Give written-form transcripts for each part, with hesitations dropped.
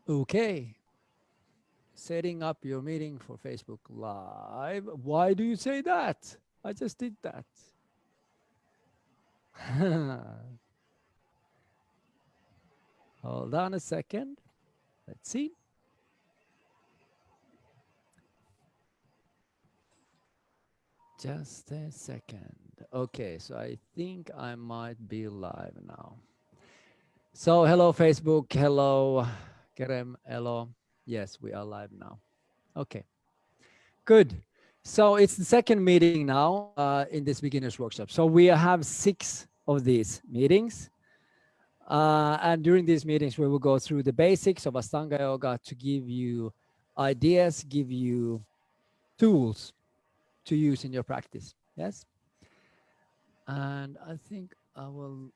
Okay. Setting up your meeting for Facebook Live. Why do you say that? I just did that. Hold on a second. Let's see. Just a second. Okay, so I think I might be live now. So hello Facebook, hello Kerem, hello. Yes, we are live now. Okay, good. So it's the second meeting now in this beginner's workshop. So we have 6 of these meetings. And during these meetings, we will go through the basics of Ashtanga Yoga to give you ideas, give you tools to use in your practice. Yes. And I think I will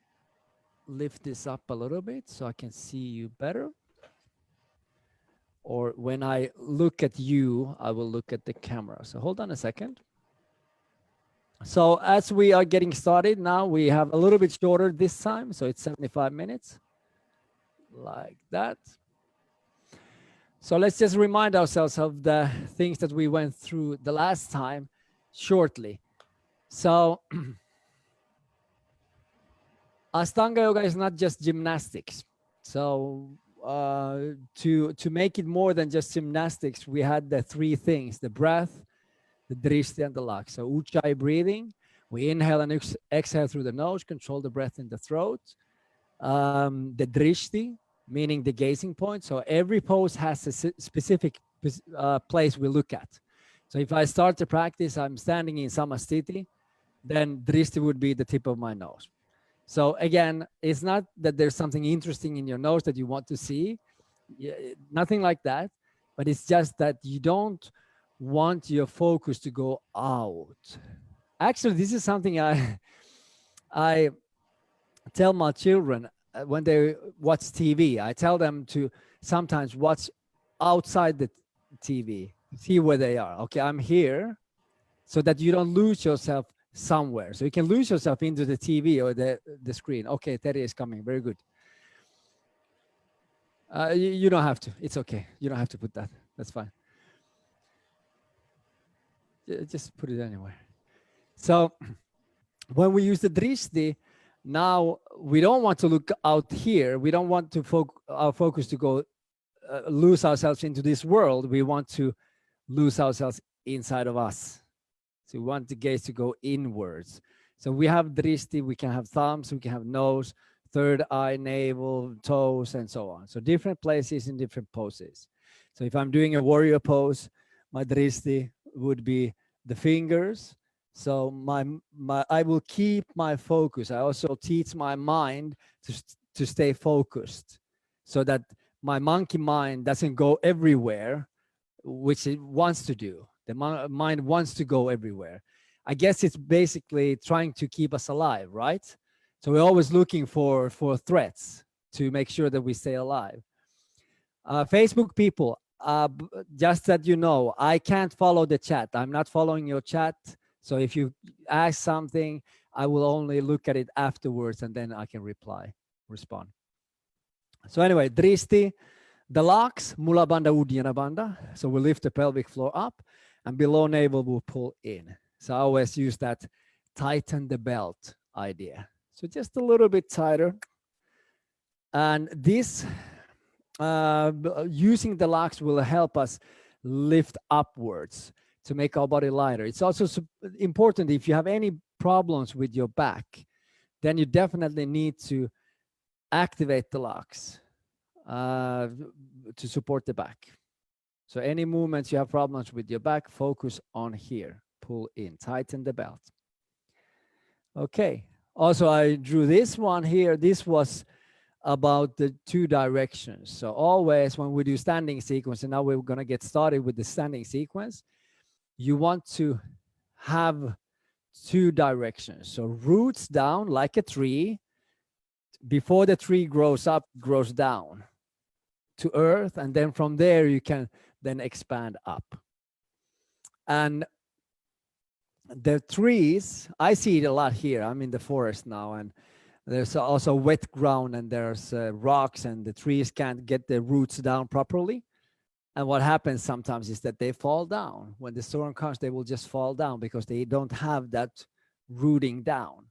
lift this up a little bit so I can see you better. Or when I look at you, I will look at the camera. So hold on a second. So as we are getting started now, we have a little bit shorter this time. So it's 75 minutes like that. So let's just remind ourselves of the things that we went through the last time shortly. So Ashtanga Yoga is not just gymnastics. So to make it more than just gymnastics, we had the 3 things: the breath, the drishti, and the lak. So ujjayi breathing, we inhale and exhale through the nose, control the breath in the throat. The drishti, meaning the gazing point. So every pose has a specific place we look at. So if I start to practice, I'm standing in samasthiti, then drishti would be the tip of my nose. So again, it's not that there's something interesting in your nose that you want to see, nothing like that, but it's just that you don't want your focus to go out. Actually, this is something I tell my children when they watch TV. I tell them to sometimes watch outside the TV, see where they are. Okay, I'm here, so that you don't lose yourself somewhere. So you can lose yourself into the TV or the screen. Okay, Terry is coming. Very good. You don't have to. It's okay. You don't have to put that. That's fine. Just put it anywhere. So when we use the drishti, now we don't want to look out here. We don't want to our focus to go lose ourselves into this world. We want to lose ourselves inside of us. So we want the gaze to go inwards. So we have drishti, we can have thumbs, we can have nose, third eye, navel, toes, and so on. So different places in different poses. So if I'm doing a warrior pose, my drishti would be the fingers. So I will keep my focus. I also teach my mind to stay focused so that my monkey mind doesn't go everywhere, which it wants to do. The mind wants to go everywhere. I guess it's basically trying to keep us alive, right? So we're always looking for threats to make sure that we stay alive. Facebook people, just that you know, I can't follow the chat. I'm not following your chat. So if you ask something, I will only look at it afterwards and then I can respond. So anyway, drishti, the locks, mula bandha, uddiyana bandha. So we lift the pelvic floor up and below navel will pull in. So I always use that tighten the belt idea. So just a little bit tighter. And this, using the locks will help us lift upwards to make our body lighter. It's also important if you have any problems with your back, then you definitely need to activate the locks to support the back. So any movements you have problems with your back, focus on here. Pull in, tighten the belt. Okay. Also, I drew this one here. This was about the 2 directions. So always when we do standing sequence, and now we're going to get started with the standing sequence, you want to have 2 directions. So roots down like a tree. Before the tree grows up, grows down to earth, and then from there you can then expand up. And the trees, I see it a lot here. I'm in the forest now, and There's also wet ground, and there's rocks, and the trees can't get their roots down properly. And what happens sometimes is that they fall down. When the storm comes, they will just fall down because they don't have that rooting down.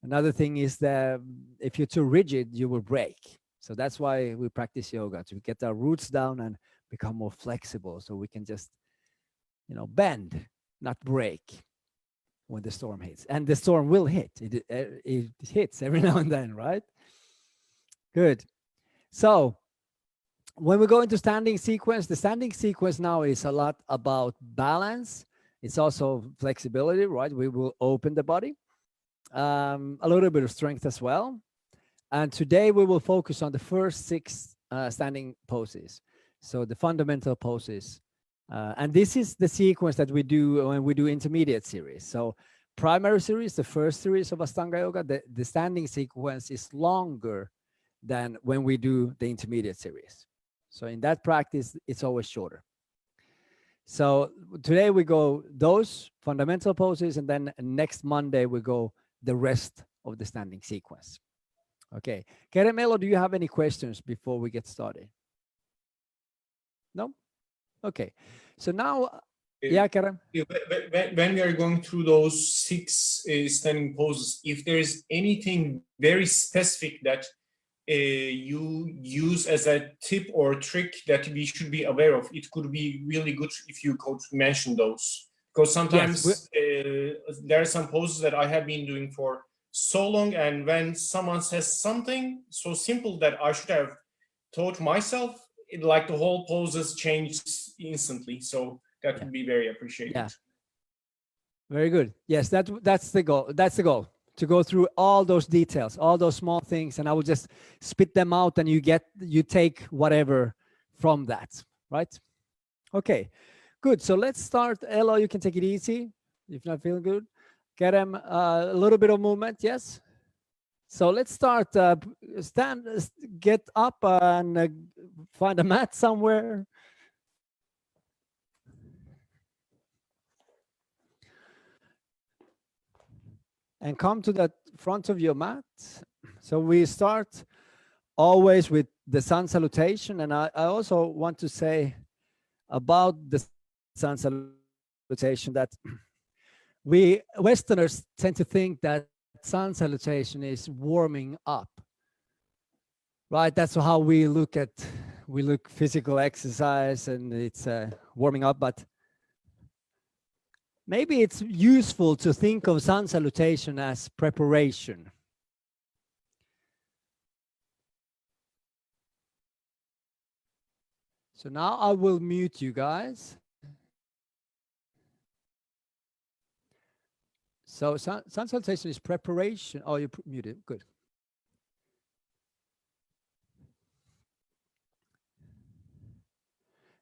Another thing is that if you're too rigid, you will break. So that's why we practice yoga, to get our roots down and become more flexible, so we can just, bend, not break when the storm hits. And the storm will hit. It hits every now and then, right? Good. So when we go into standing sequence, the standing sequence now is a lot about balance. It's also flexibility, right? We will open the body, a little bit of strength as well. And today we will focus on the first 6 standing poses. So the fundamental poses. And this is the sequence that we do when we do intermediate series. So primary series, the first series of Ashtanga Yoga, the standing sequence is longer than when we do the intermediate series. So in that practice, it's always shorter. So today we go those fundamental poses, and then next Monday we go the rest of the standing sequence. Okay. Keremelo, do you have any questions before we get started? No? Okay. So now, yeah, Kerem. When we are going through those 6 standing poses, if there is anything very specific that you use as a tip or trick that we should be aware of, it could be really good if you could mention those. Because sometimes there are some poses that I have been doing for so long, and when someone says something so simple that I should have taught myself, like the whole poses changed instantly. So that would be very appreciated. Yeah. Very good. Yes, that's the goal. That's the goal, to go through all those details, all those small things, and I will just spit them out, and you take whatever from that, right? Okay, good. So let's start. Elo, you can take it easy if not feeling good. Kerem, a little bit of movement, yes? So let's start. Get up and find a mat somewhere. And come to the front of your mat. So we start always with the sun salutation. And I also want to say about the sun salutation that we Westerners tend to think that sun salutation is warming up. Right? That's how we look physical exercise, and it's warming up. But maybe it's useful to think of sun salutation as preparation. So now I will mute you guys. So sun salutation is preparation. Oh, you're muted. Good.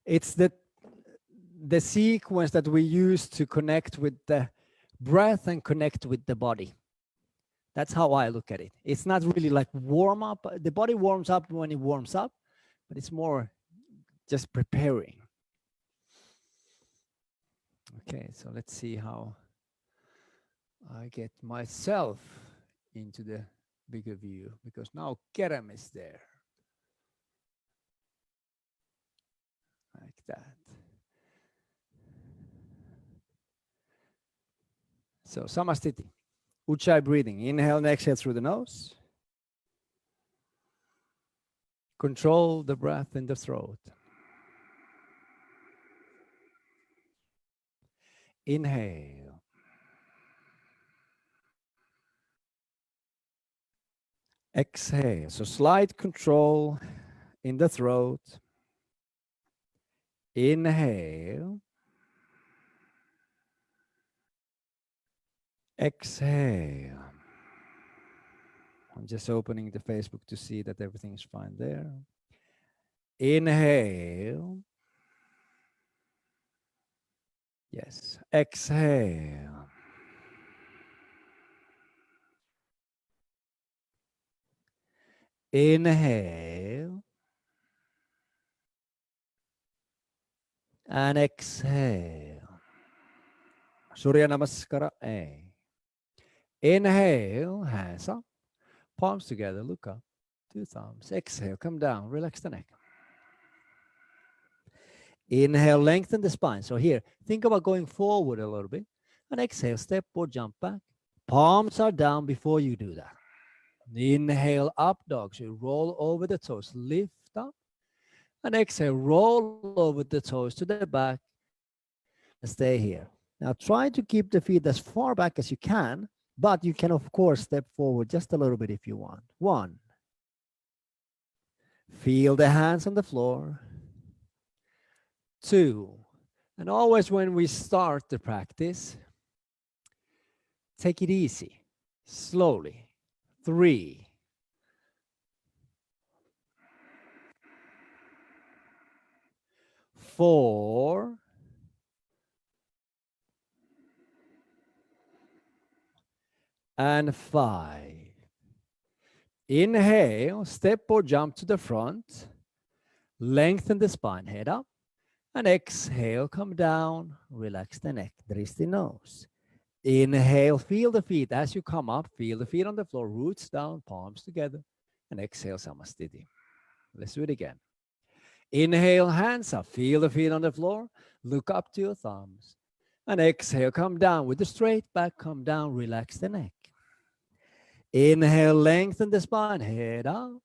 It's the sequence that we use to connect with the breath and connect with the body. That's how I look at it. It's not really like warm up. The body warms up when it warms up, but it's more just preparing. Okay, so let's see how I get myself into the bigger view, because now Kerem is there. Like that. So Samastiti, Ujjayi breathing. Inhale and exhale through the nose. Control the breath in the throat. Inhale. Exhale. So slight control in the throat. Inhale. Exhale. I'm just opening the Facebook to see that everything is fine there. Inhale. Yes. Exhale. Inhale. And exhale. Surya Namaskara A. Inhale, hands up. Palms together, look up. 2 thumbs. Exhale, come down, relax the neck. Inhale, lengthen the spine. So here, think about going forward a little bit. And exhale, step or jump back. Palms are down before you do that. Inhale, up dog. So you roll over the toes, lift up. And exhale, roll over the toes to the back and stay here. Now try to keep the feet as far back as you can, but you can, of course, step forward just a little bit if you want. 1. Feel the hands on the floor. 2. And always when we start the practice, take it easy, slowly. 3. 4. And 5. Inhale, step or jump to the front. Lengthen the spine, head up. And exhale, come down, relax the neck, drishti nose. Inhale, feel the feet as you come up, feel the feet on the floor, roots down, palms together. And exhale, Samastiti. Let's do it again. Inhale, hands up, feel the feet on the floor, look up to your thumbs. And exhale, come down with the straight back, come down, relax the neck. Inhale, lengthen the spine, head up.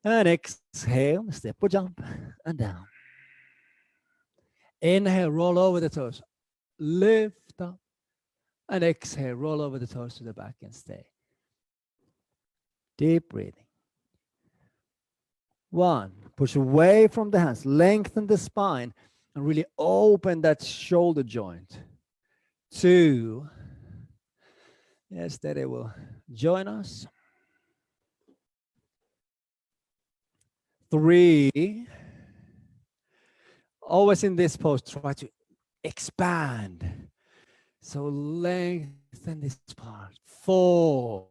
And exhale, step or jump and down. Inhale, roll over the toes, lift up. And exhale, roll over the toes to the back and stay. Deep breathing. 1, push away from the hands, lengthen the spine, and really open that shoulder joint. 2, yes, that it will join us. 3, always in this pose, try to expand. So lengthen this part. 4.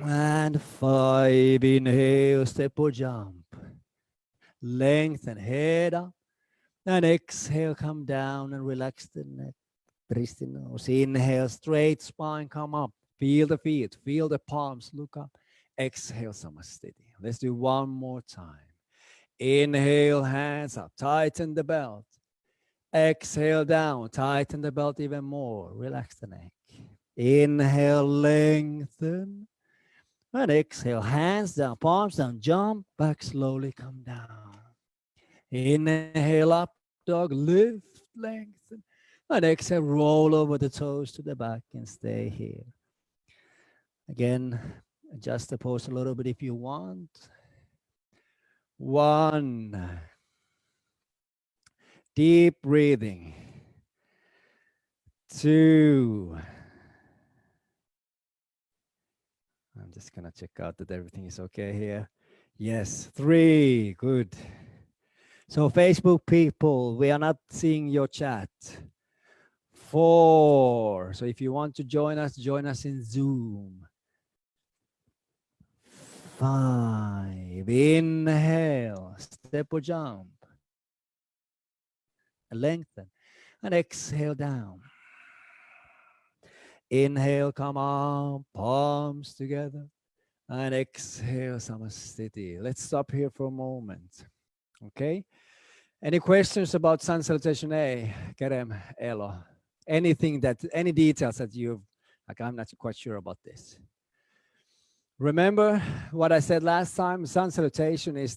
And 5, inhale, step or jump. Lengthen, head up. And exhale, come down and relax the neck. Drishti nose. Inhale, straight spine, come up. Feel the feet, feel the palms, look up. Exhale, Samastiti. Let's do one more time. Inhale, hands up, tighten the belt. Exhale down, tighten the belt even more. Relax the neck. Inhale, lengthen. And exhale, hands down, palms down, jump back slowly, come down. Inhale, up dog, lift, lengthen. And exhale, roll over the toes to the back and stay here. Again, adjust the pose a little bit if you want. 1. Deep breathing. 2. I'm just gonna check out that everything is okay here. Yes, 3, good. So Facebook people, we are not seeing your chat. 4, so if you want to join us in Zoom. 5, inhale, step or jump. Lengthen, and exhale down. Inhale, come on, palms together. And exhale, Samastiti. Let's stop here for a moment. Okay? Any questions about Sun Salutation A, Kerem, Elo? Any details that you've, like, I'm not quite sure about this. Remember what I said last time? Sun Salutation is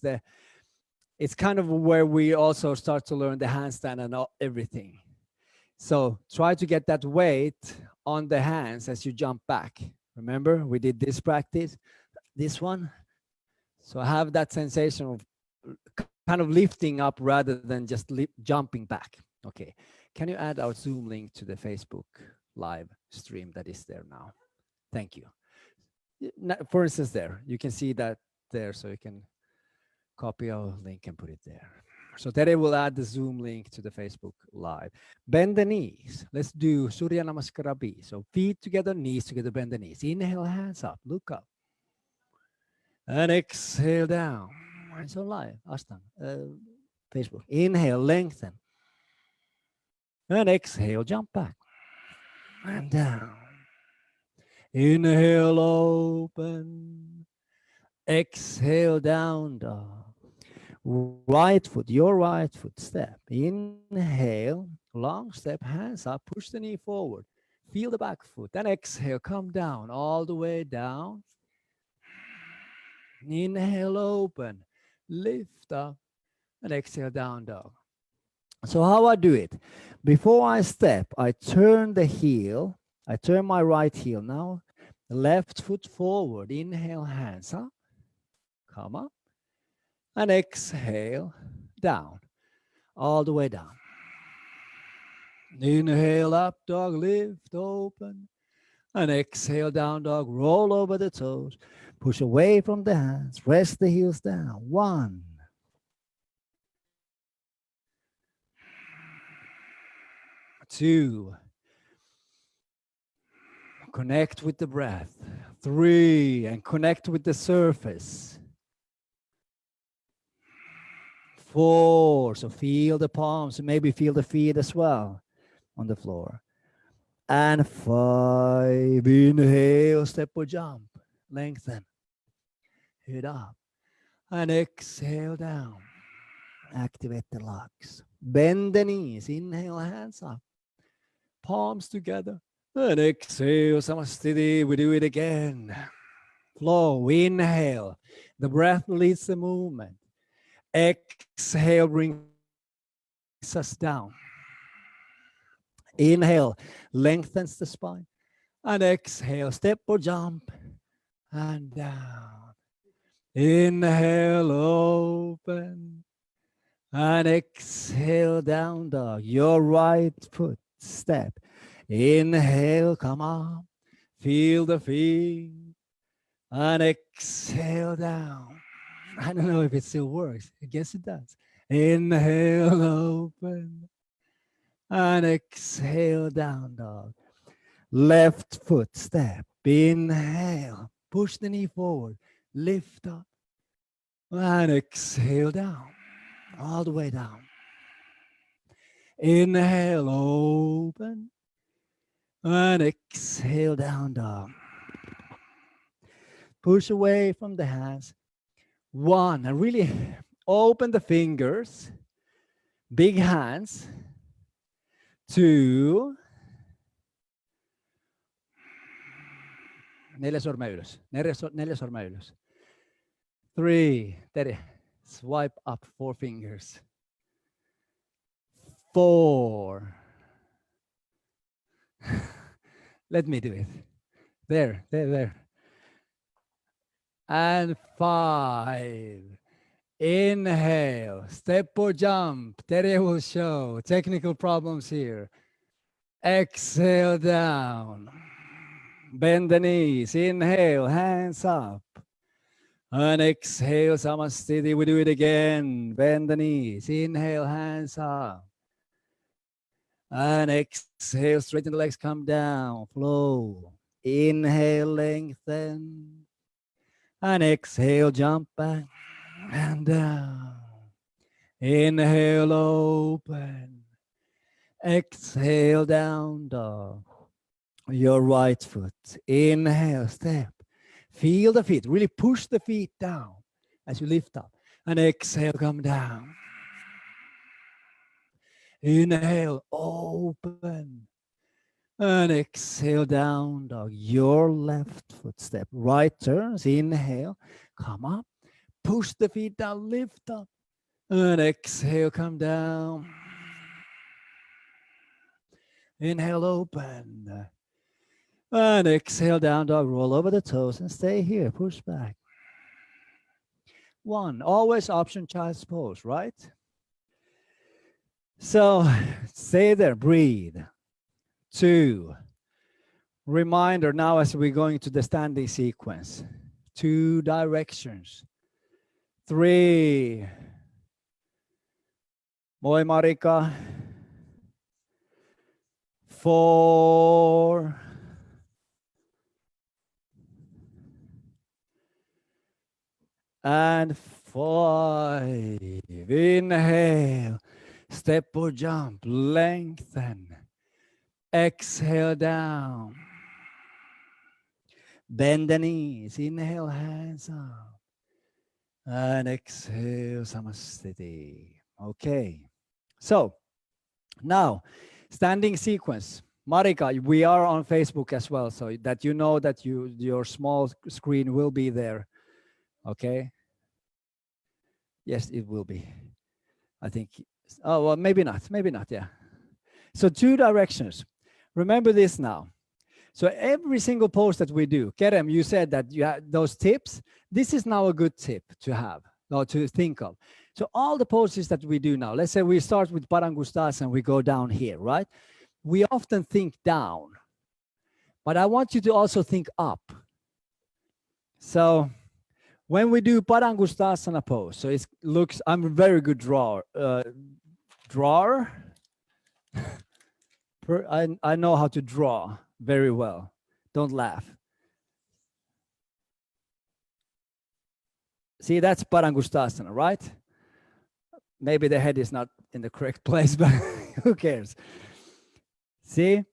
it's kind of where we also start to learn the handstand and everything. So try to get that weight on the hands as you jump back. Remember, we did this practice, this one. So have that sensation of kind of lifting up rather than just jumping back. Okay. Can you add our Zoom link to the Facebook live stream that is there now? Thank you. For instance, there, you can see that there, so you can copy our link and put it there. So Tere will add the Zoom link to the Facebook live. Bend the knees. Let's do Surya Namaskara B. So feet together, knees together, bend the knees. Inhale, hands up, look up. And exhale down. It's on live, Ashtanga, Facebook. Inhale, lengthen. And exhale, jump back. and down. Inhale, open. Exhale, down dog. Right foot, your right foot, step. Inhale, long step, hands up, push the knee forward. Feel the back foot. Then exhale, come down, all the way down. Inhale, open. Lift up and exhale, down dog. So how I do it? Before I step, I turn the heel. I turn my right heel now. Left foot forward. Inhale, hands up. Come up. And exhale, down. All the way down. Inhale, up dog, lift, open. And exhale, down dog, roll over the toes. Push away from the hands. Rest the heels down. 1, 2. Connect with the breath. 3, and connect with the surface. 4, so feel the palms, maybe feel the feet as well on the floor. And 5, inhale, step or jump, lengthen, head up. And exhale down, activate the locks. Bend the knees, inhale, hands up, palms together. And exhale, samastiti, we do it again. Flow, inhale, the breath leads the movement. Exhale, brings us down. Inhale, lengthens the spine. And exhale, step or jump. And down. Inhale, open. And exhale, down dog. Your right foot, step. Inhale, come up. Feel the feet. And exhale, down. I don't know if it still works. I guess it does. Inhale, open. And exhale, down dog. Left foot, step. Inhale. Push the knee forward. Lift up. And exhale, down. All the way down. Inhale, open. And exhale, down dog. Push away from the hands. 1, and really open the fingers. Big hands. 2. Neljäsormen ylös. Neljäsormen ylös. 3. There. Swipe up 4 fingers. 4. Let me do it. There. And 5. Inhale. Step or jump. Tere will show. Technical problems here. Exhale down. Bend the knees. Inhale. Hands up. And exhale. Samastiti. We do it again. Bend the knees. Inhale. Hands up. And exhale, straighten the legs, come down, flow. Inhale, lengthen. And exhale, jump back and down. Inhale, open. Exhale, down dog. Your right foot. Inhale, step. Feel the feet. Really push the feet down as you lift up. And exhale, come down. Inhale, open. And exhale, down dog. Your left foot step. Right turns. Inhale, come up. Push the feet down, lift up. And exhale, come down. Inhale, open. And exhale, down dog. Roll over the toes and stay here. Push back. 1, always option child's pose, right? So stay there, breathe. 2, reminder now as we're going to the standing sequence. 2 directions. 3, Moi Marika. 4, and 5. Inhale, step or jump, lengthen. Exhale down. Bend the knees. Inhale, hands up. And exhale, Samasthiti. Okay. So now, standing sequence. Marika, we are on Facebook as well, so that you know that your small screen will be there. Okay. Yes, it will be. I think. Oh, well, maybe not. Maybe not. Yeah. So 2 directions. Remember this now. So every single pose that we do, Kerem, you said that you had those tips. This is now a good tip to have or to think of. So all the poses that we do now, let's say we start with Parangustasana and we go down here, right? We often think down, but I want you to also think up. So when we do Parangustasana pose, so it looks, I'm a very good drawer. I know how to draw very well. Don't laugh. See, that's Parangustasana, right? Maybe the head is not in the correct place, but who cares? See?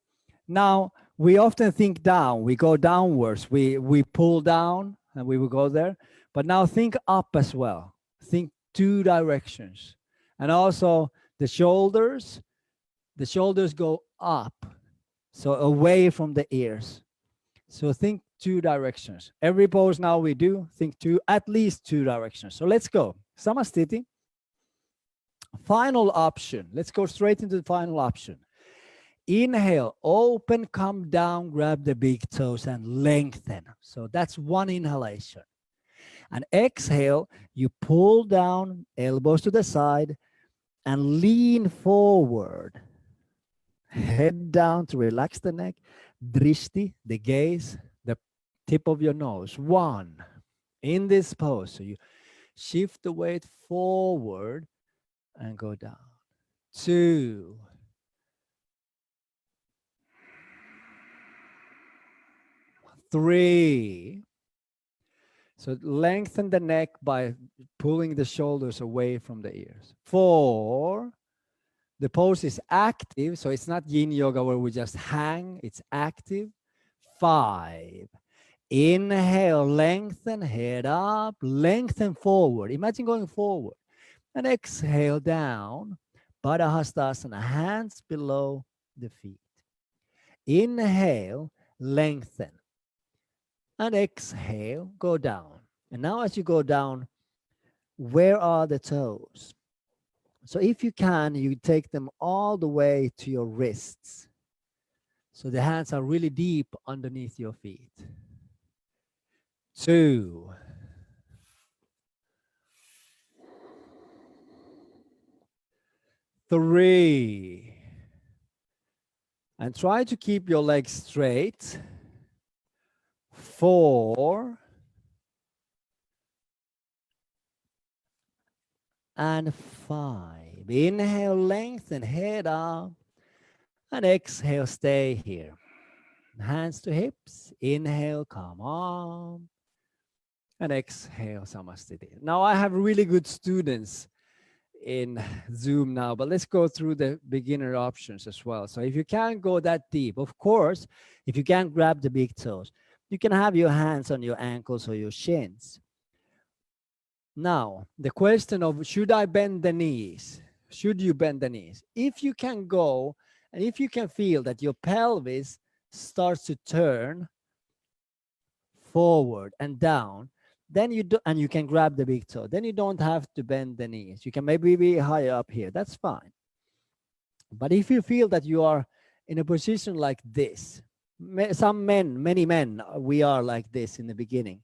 Now, we often think down. We go downwards. We pull down and we will go there. But now think up as well. Think 2 directions. And also the shoulders go up. So away from the ears. So think 2 directions. Every pose now we do, think at least 2 directions. So let's go. Samasthiti. Final option. Let's go straight into the final option. Inhale, open, come down, grab the big toes and lengthen. So that's 1 inhalation. And exhale, you pull down, elbows to the side and lean forward. Head down to relax the neck. Drishti, the gaze, the tip of your nose. 1. In this pose, so you shift the weight forward and go down. 2. 3. So lengthen the neck by pulling the shoulders away from the ears. 4. The pose is active, so it's not yin yoga where we just hang, it's active. 5. Inhale, lengthen, head up, lengthen forward. Imagine going forward. And exhale down, Padahastasana, hands below the feet. Inhale, lengthen. And exhale, go down. And now as you go down, where are the toes? So if you can, you take them all the way to your wrists. So the hands are really deep underneath your feet. 2. 3. And try to keep your legs straight. 4. And 5. Inhale, lengthen, head up. And exhale, stay here. Hands to hips. Inhale, come on. And exhale, Samasthiti. Now I have really good students in Zoom now, but let's go through the beginner options as well. So if you can't go that deep, of course, if you can't grab the big toes, you can have your hands on your ankles or your shins. Now, the question of should I bend the knees? Should you bend the knees? If you can go, and if you can feel that your pelvis starts to turn forward and down, then you do, and you can grab the big toe, then you don't have to bend the knees. You can maybe be higher up here, that's fine. But if you feel that you are in a position like this, many men, we are like this in the beginning.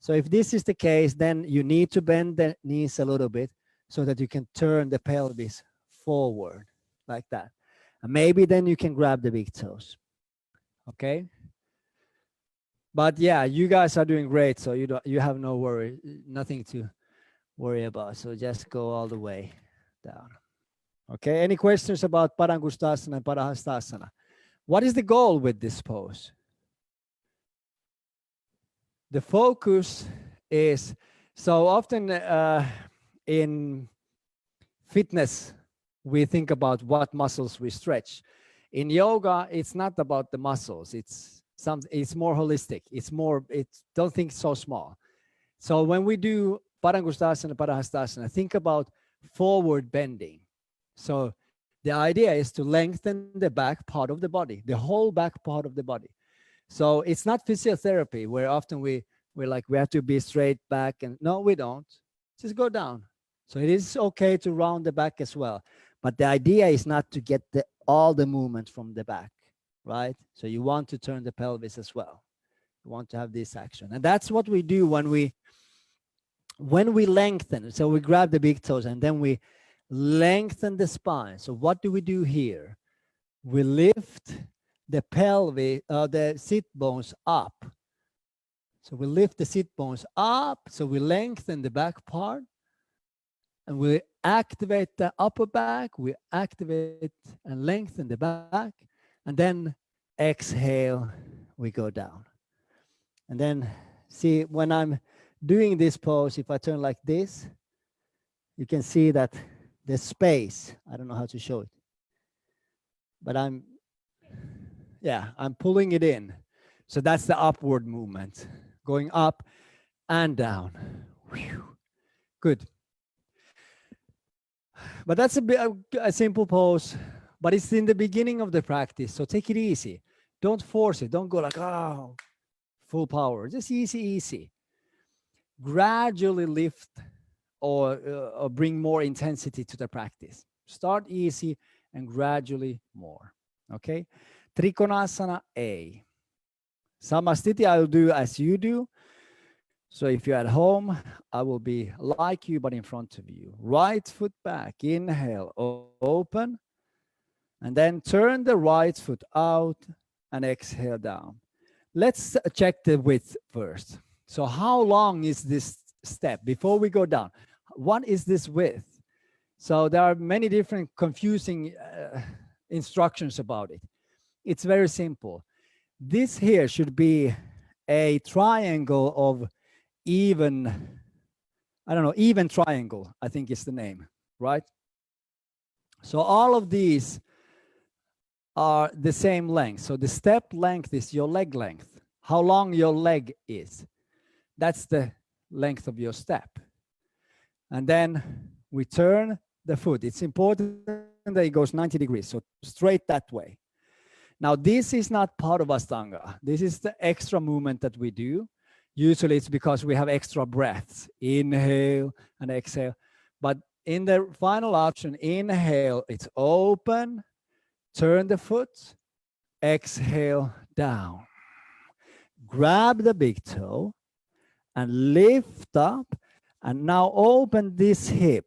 So if this is the case, then you need to bend the knees a little bit so that you can turn the pelvis forward like that. And maybe then you can grab the big toes. Okay? But yeah, you guys are doing great, so you have no worry, nothing to worry about. So just go all the way down. Okay, any questions about Parangustasana and Parahastasana? What is the goal with this pose? The focus is, so often in fitness, we think about what muscles we stretch. In yoga, it's not about the muscles. It's more holistic. Don't think so small. So when we do Padangusthasana, Padahastasana, think about forward bending. So the idea is to lengthen the back part of the body, the whole back part of the body. So it's not physiotherapy where often we're like, we have to be straight back, and no, we don't. Just go down. So it is okay to round the back as well. But the idea is not to get all the movement from the back, right? So you want to turn the pelvis as well. You want to have this action. And that's what we do when we lengthen. So we grab the big toes and then we lengthen the spine. So what do we do here? We lift the pelvis, the sit bones up. So we lift the sit bones up. So we lengthen the back part and we activate the upper back. We activate and lengthen the back, and then exhale, we go down. And then see, when I'm doing this pose, if I turn like this, you can see that the space, I don't know how to show it, but I'm pulling it in. So that's the upward movement, going up and down. Whew. Good. But that's a simple pose, but it's in the beginning of the practice. So take it easy. Don't force it. Don't go like, oh, full power. Just easy. Gradually lift or bring more intensity to the practice. Start easy and gradually more. Okay. Trikonasana A. Samastiti I will do as you do. So if you're at home, I will be like you, but in front of you. Right foot back, inhale, open, and then turn the right foot out and exhale down. Let's check the width first. So how long is this step before we go down? What is this width? So there are many different confusing instructions about it. It's very simple. This here should be a triangle of even triangle, I think is the name, right? So all of these are the same length. So the step length is your leg length. How long your leg is. That's the length of your step. And then we turn the foot. It's important that it goes 90 degrees, so straight that way. Now, this is not part of Ashtanga. This is the extra movement that we do. Usually it's because we have extra breaths. Inhale and exhale. But in the final option, inhale, it's open, turn the foot, exhale down. Grab the big toe and lift up, and now open this hip.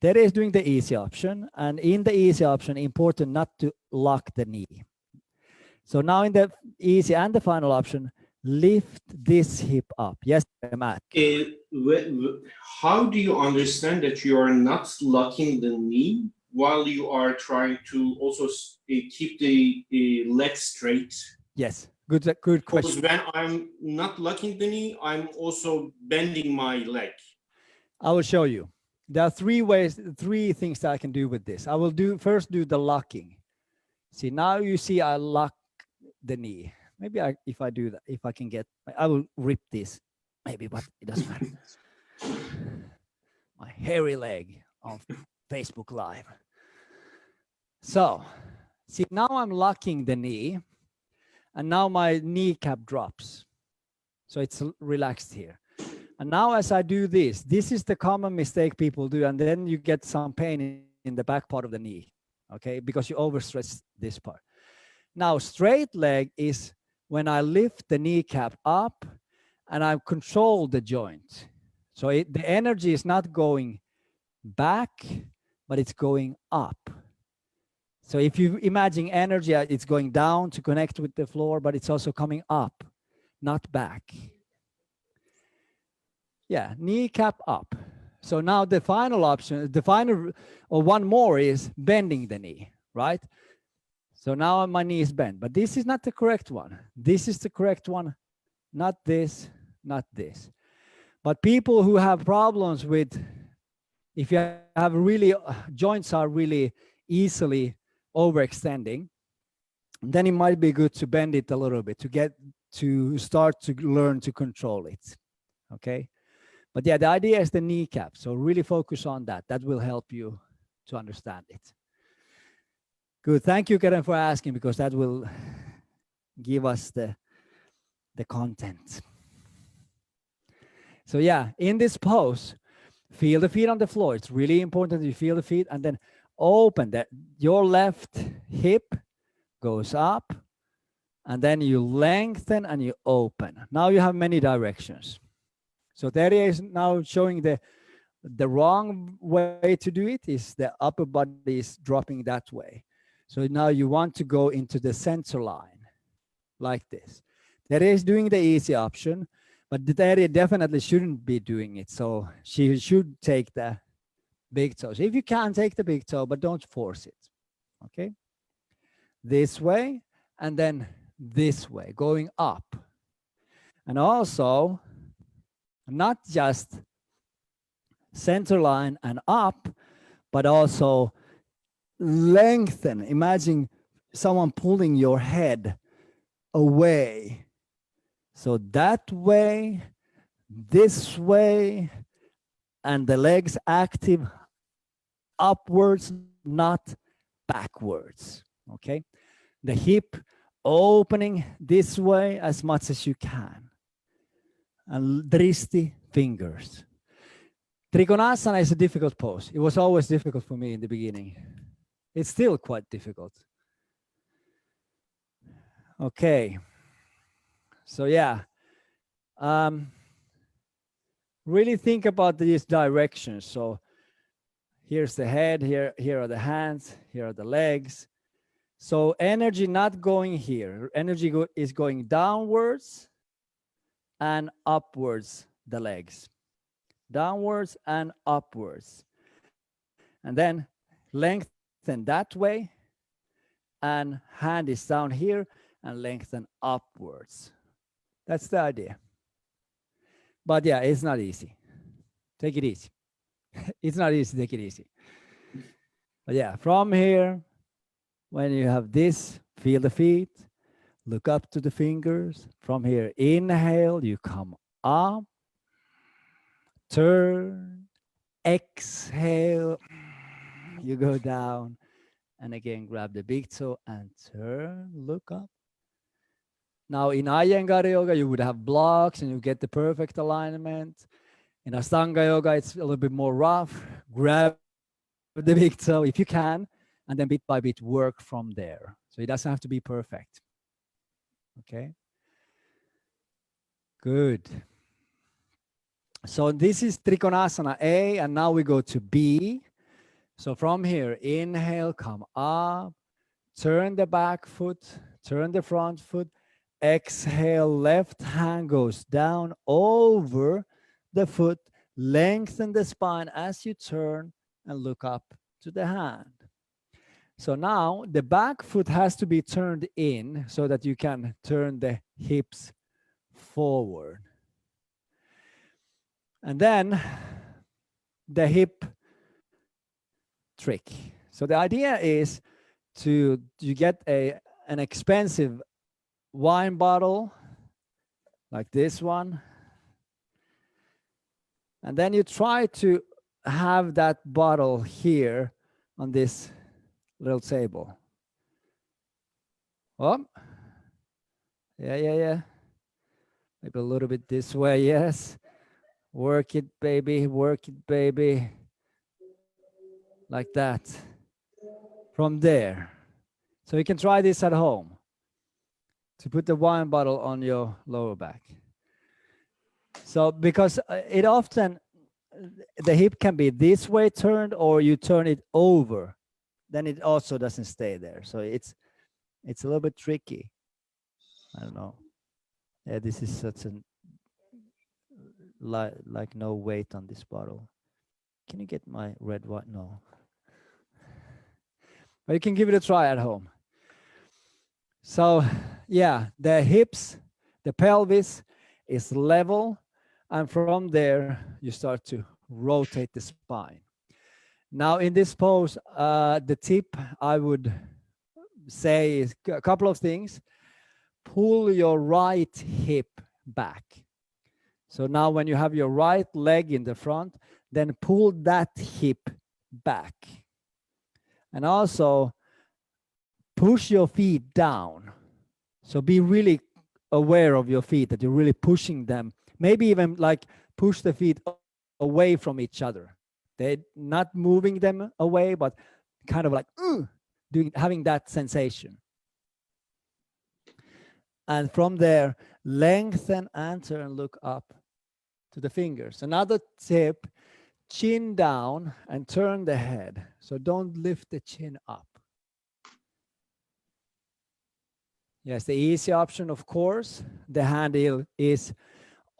That is doing the easy option, and in the easy option, important not to lock the knee. So now in the easy and the final option, lift this hip up. Yes, Matt. How do you understand that you are not locking the knee while you are trying to also keep the leg straight? Yes, good question. Because when I'm not locking the knee, I'm also bending my leg. I will show you. There are three things that I can do with this. I will first do the locking. See, now you see I lock the knee. Maybe if I do that, if I can get, I will rip this. Maybe, but it doesn't matter. My hairy leg on Facebook Live. So, see, now I'm locking the knee, and now my kneecap drops. So it's relaxed here. And now as I do this is the common mistake people do, and then you get some pain in the back part of the knee, okay? Because you overstress this part. Now, straight leg is when I lift the kneecap up and I control the joint. So the energy is not going back, but it's going up. So if you imagine energy, it's going down to connect with the floor, but it's also coming up, not back. Yeah, kneecap up. So now the final option, or one more is bending the knee, right? So now my knee is bent, but this is not the correct one. This is the correct one, not this, not this. But people who have problems with, if you have really, joints are really easily overextending, then it might be good to bend it a little bit to start to learn to control it. Okay. But yeah, the idea is the kneecap. So really focus on that. That will help you to understand it. Good. Thank you, Karen, for asking, because that will give us the content. So yeah, in this pose, feel the feet on the floor. It's really important that you feel the feet, and then open that. Your left hip goes up, and then you lengthen and you open. Now you have many directions. So there is now showing the wrong way to do it is the upper body is dropping that way. So now you want to go into the center line like this. That is doing the easy option, but the area definitely shouldn't be doing it. So she should take the big toe. So if you can, take the big toe, but don't force it. Okay. This way, and then this way, going up. And also, not just center line and up, but also lengthen. Imagine someone pulling your head away. So that way, this way, and the legs active upwards, not backwards. Okay. The hip opening this way as much as you can. And dristi fingers. Trikonasana is a difficult pose. It was always difficult for me in the beginning. It's still quite difficult. Okay. So yeah. Really think about these directions. So here's the head, here are the hands, here are the legs. So energy not going here. Energy is going downwards and upwards, the legs. Downwards and upwards. And then lengthen that way, and hand is down here and lengthen upwards. That's the idea. But yeah, it's not easy. Take it easy. It's not easy, take it easy. But yeah, from here, when you have this, feel the feet, look up to the fingers. From here, inhale, you come up, turn, exhale, you go down, and again, grab the big toe and turn, look up. Now in Ashtanga Yoga, you would have blocks and you get the perfect alignment. In Ashtanga Yoga, it's a little bit more rough. Grab the big toe if you can, and then bit by bit work from there. So it doesn't have to be perfect. Okay. Good. So this is Trikonasana A, and now we go to B. So from here, inhale, come up, turn the back foot, turn the front foot, exhale, left hand goes down over the foot, lengthen the spine as you turn and look up to the hand. So now the back foot has to be turned in so that you can turn the hips forward. And then the hip trick. So the idea is you get an expensive wine bottle like this one, and then you try to have that bottle here on this little table. Oh, yeah. Maybe a little bit this way, yes. Work it, baby, like that. From there. So you can try this at home, to put the wine bottle on your lower back. So because it often, the hip can be this way turned, or you turn it over, then it also doesn't stay there. So it's a little bit tricky. I don't know. Yeah, this is such a like no weight on this bottle. Can you get my red wine? No. But you can give it a try at home. So yeah, the hips, the pelvis is level, and from there you start to rotate the spine. Now in this pose, the tip I would say is a couple of things. Pull your right hip back. So now when you have your right leg in the front, then pull that hip back. And also push your feet down. So be really aware of your feet, that you're really pushing them. Maybe even like push the feet away from each other. They're not moving them away, but kind of like having that sensation. And from there, lengthen and turn, look up to the fingers. Another tip, chin down and turn the head. So don't lift the chin up. Yes, the easy option, of course, the handle is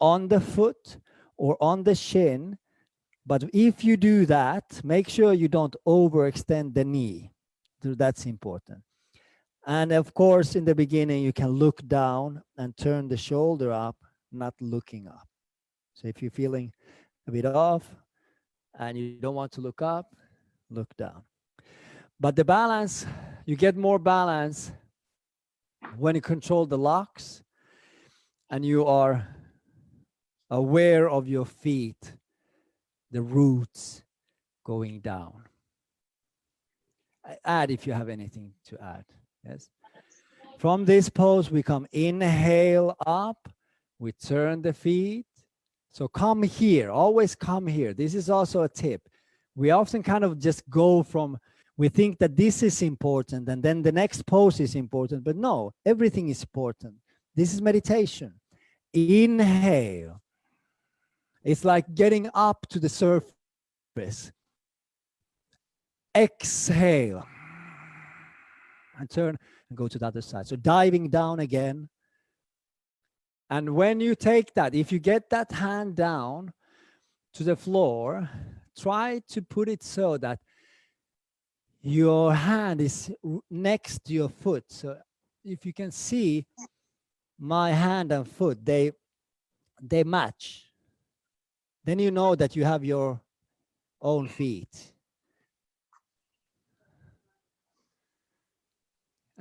on the foot or on the shin. But if you do that, make sure you don't overextend the knee. That's important. And of course, in the beginning, you can look down and turn the shoulder up, not looking up. So if you're feeling a bit off and you don't want to look up, look down. But the balance, you get more balance when you control the locks and you are aware of your feet, the roots going down. Add if you have anything to add. Yes. From this pose, we come inhale up, we turn the feet. So come here, always come here. This is also a tip. We often kind of just go from, we think that this is important and then the next pose is important, but no, everything is important. This is meditation. Inhale. It's like getting up to the surface. Exhale. And turn and go to the other side. So diving down again. And when you take that, if you get that hand down to the floor, try to put it so that your hand is next to your foot. So if you can see my hand and foot, they match. Then you know that you have your own feet.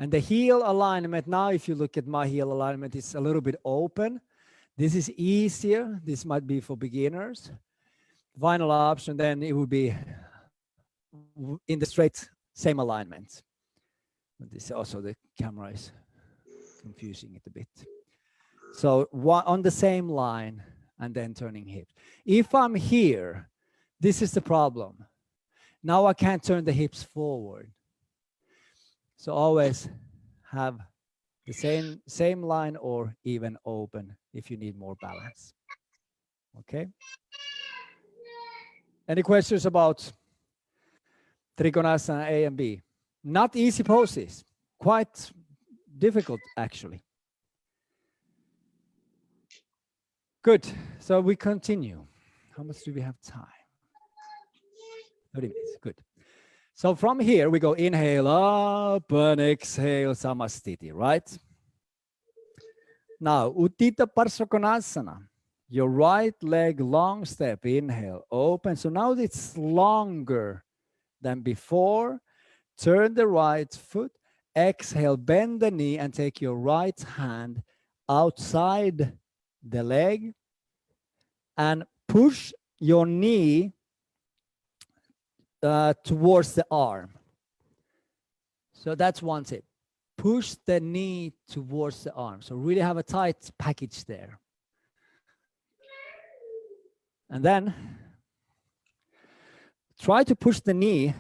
And the heel alignment, now if you look at my heel alignment, it's a little bit open. This is easier. This might be for beginners. Final option, then it would be in the straight, same alignment. This also, the camera is confusing it a bit. So on the same line and then turning hips. If I'm here, this is the problem. Now I can't turn the hips forward. So always have the same line or even open if you need more balance. Okay. Any questions about Trikonasana A and B? Not easy poses, quite difficult actually. Good, so we continue. How much do we have time? 30 minutes, good. So from here, we go inhale up and exhale Samastiti, right? Now, Uttita Parsvakonasana. Your right leg, long step, inhale, open. So now it's longer than before. Turn the right foot, exhale, bend the knee and take your right hand outside the leg and push your knee towards the arm. So that's one tip. Push the knee towards the arm. So really have a tight package there. And then try to push the knee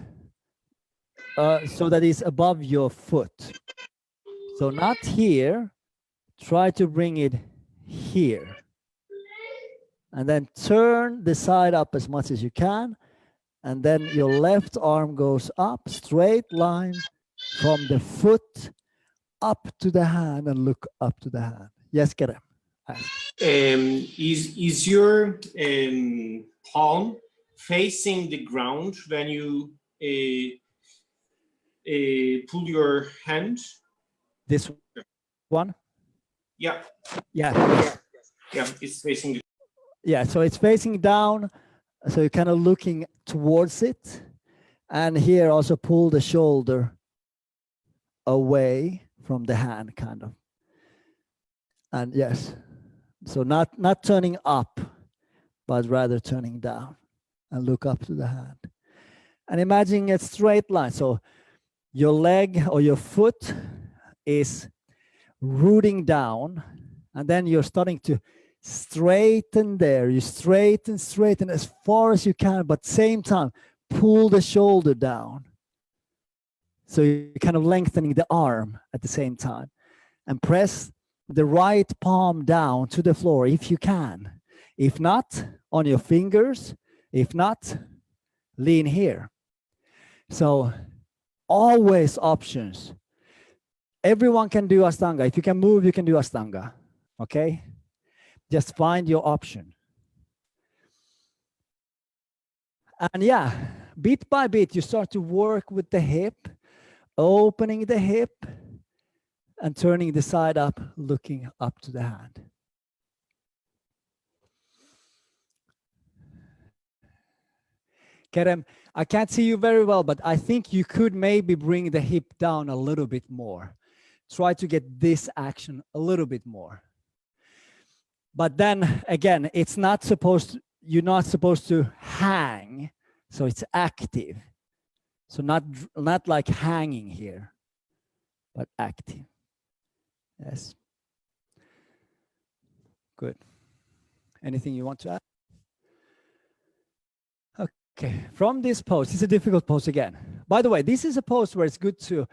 so that it's above your foot. So not here. Try to bring it here. And then turn the side up as much as you can. And then your left arm goes up, straight line from the foot up to the hand and look up to the hand. Yes, Kere. Is your palm facing the ground when you pull your hand? This one? Yeah. Yeah. Yeah, it's facing the... Yeah, so it's facing down. So you're kind of looking towards it. And here also pull the shoulder away from the hand, kind of. And yes, so not turning up, but rather turning down, and look up to the hand. And imagine a straight line. So your leg or your foot is rooting down, and then you're starting to straighten there. You straighten as far as you can, but same time, pull the shoulder down. So you're kind of lengthening the arm at the same time, and press the right palm down to the floor if you can. If not, on your fingers. If not, lean here. So always options. Everyone can do Ashtanga. If you can move, you can do Ashtanga. Okay? Just find your option. And yeah, bit by bit, you start to work with the hip, opening the hip and turning the side up, looking up to the hand. Kerem, I can't see you very well, but I think you could maybe bring the hip down a little bit more. Try to get this action a little bit more. But then again, it's not supposed to, you're not supposed to hang, so it's active. So not like hanging here, but active. Yes. Good. Anything you want to add? Okay, from this pose, it's a difficult pose again. By the way, this is a pose where it's good to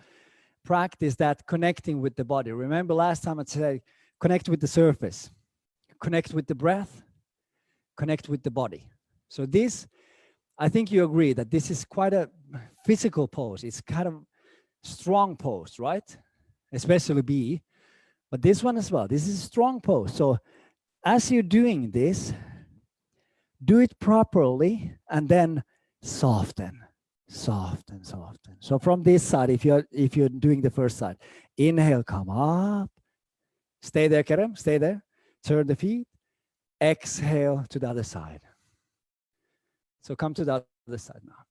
practice that connecting with the body. Remember last time I said, connect with the surface, connect with the breath, connect with the body. So this, I think you agree that this is quite a physical pose. It's kind of strong pose, right? Especially B, but this one as well. This is a strong pose. So as you're doing this, do it properly and then soften, soften, soften. So from this side, if you're doing the first side, inhale, come up. Stay there, Kerem, stay there. Turn the feet. Exhale to the other side. So come to the other side now.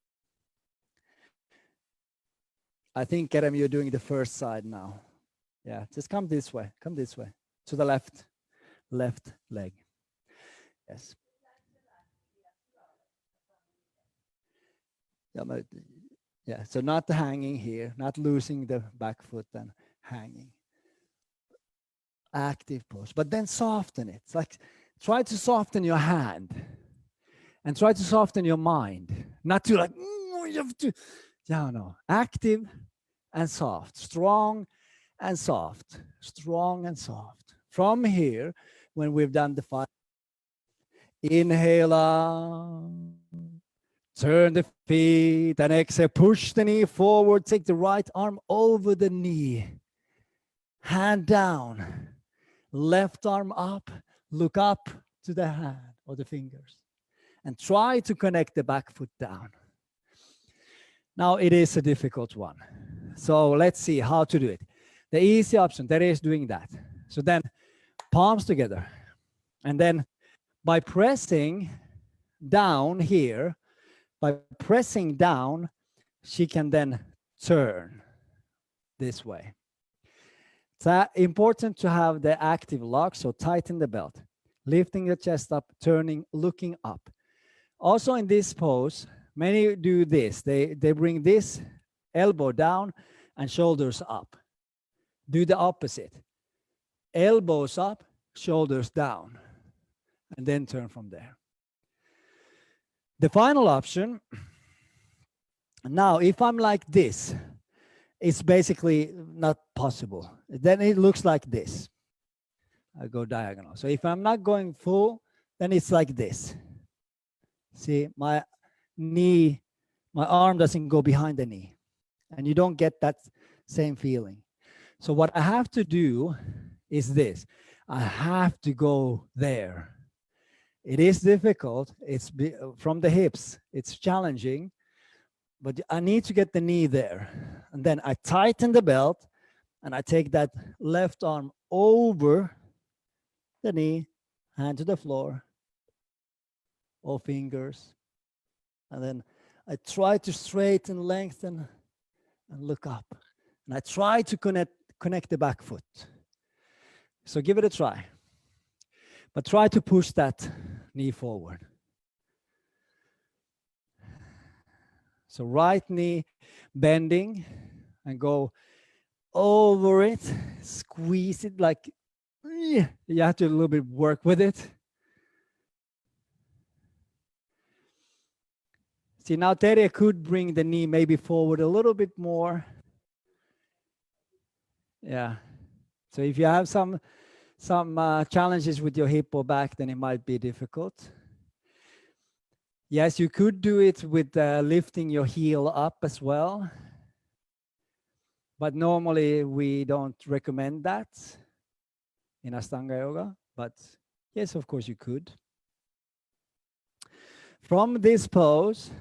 I think, Kerem, you're doing the first side now. Yeah, just come this way, to the left leg. Yes. Yeah, so not hanging here, not losing the back foot and hanging. Active pose, but then soften it. It's like, try to soften your hand and try to soften your mind. Not to like, you have to, no. Active and soft, strong and soft, strong and soft. From here, when we've done the 5, inhale out. Turn the feet and exhale, push the knee forward, take the right arm over the knee. Hand down, left arm up, look up to the hand or the fingers. And try to connect the back foot down. Now it is a difficult one. So let's see how to do it. The easy option, that is doing that. So then palms together. And then by pressing down here, by pressing down, she can then turn this way. It's important to have the active lock, so tighten the belt. Lifting the chest up, turning, looking up. Also in this pose, many do this. They bring this elbow down and shoulders up. Do the opposite. Elbows up, shoulders down, and then turn from there. The final option, now if I'm like this, it's basically not possible. Then it looks like this. I go diagonal. So if I'm not going full, then it's like this. See, my knee, my arm doesn't go behind the knee. And you don't get that same feeling. So what I have to do is this. I have to go there. It is difficult. It's from the hips. It's challenging. But I need to get the knee there. And then I tighten the belt and I take that left arm over the knee, hand to the floor, all fingers. And then I try to straighten, lengthen, and look up. And I try to connect the back foot. So give it a try. But try to push that knee forward. So right knee bending and go over it, squeeze it like, you have to a little bit work with it. See, now Terje could bring the knee maybe forward a little bit more. Yeah. So if you have some challenges with your hip or back, then it might be difficult. Yes, you could do it with lifting your heel up as well. But normally we don't recommend that in Ashtanga Yoga. But yes, of course you could. From this pose,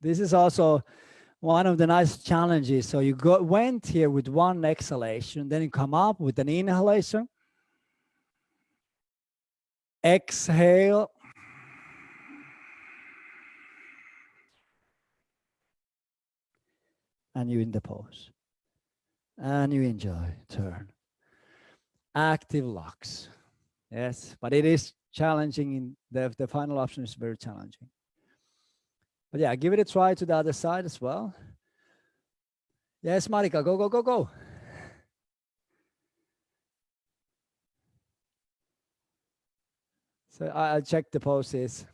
this is also one of the nice challenges. So you went here with one exhalation, then you come up with an inhalation. Exhale. And you in the pose. And you enjoy, turn. Active locks. Yes, but it is challenging. In the final option is very challenging. But yeah, give it a try to the other side as well. Yes, Marika, go, go, go, go. So I'll check the poses.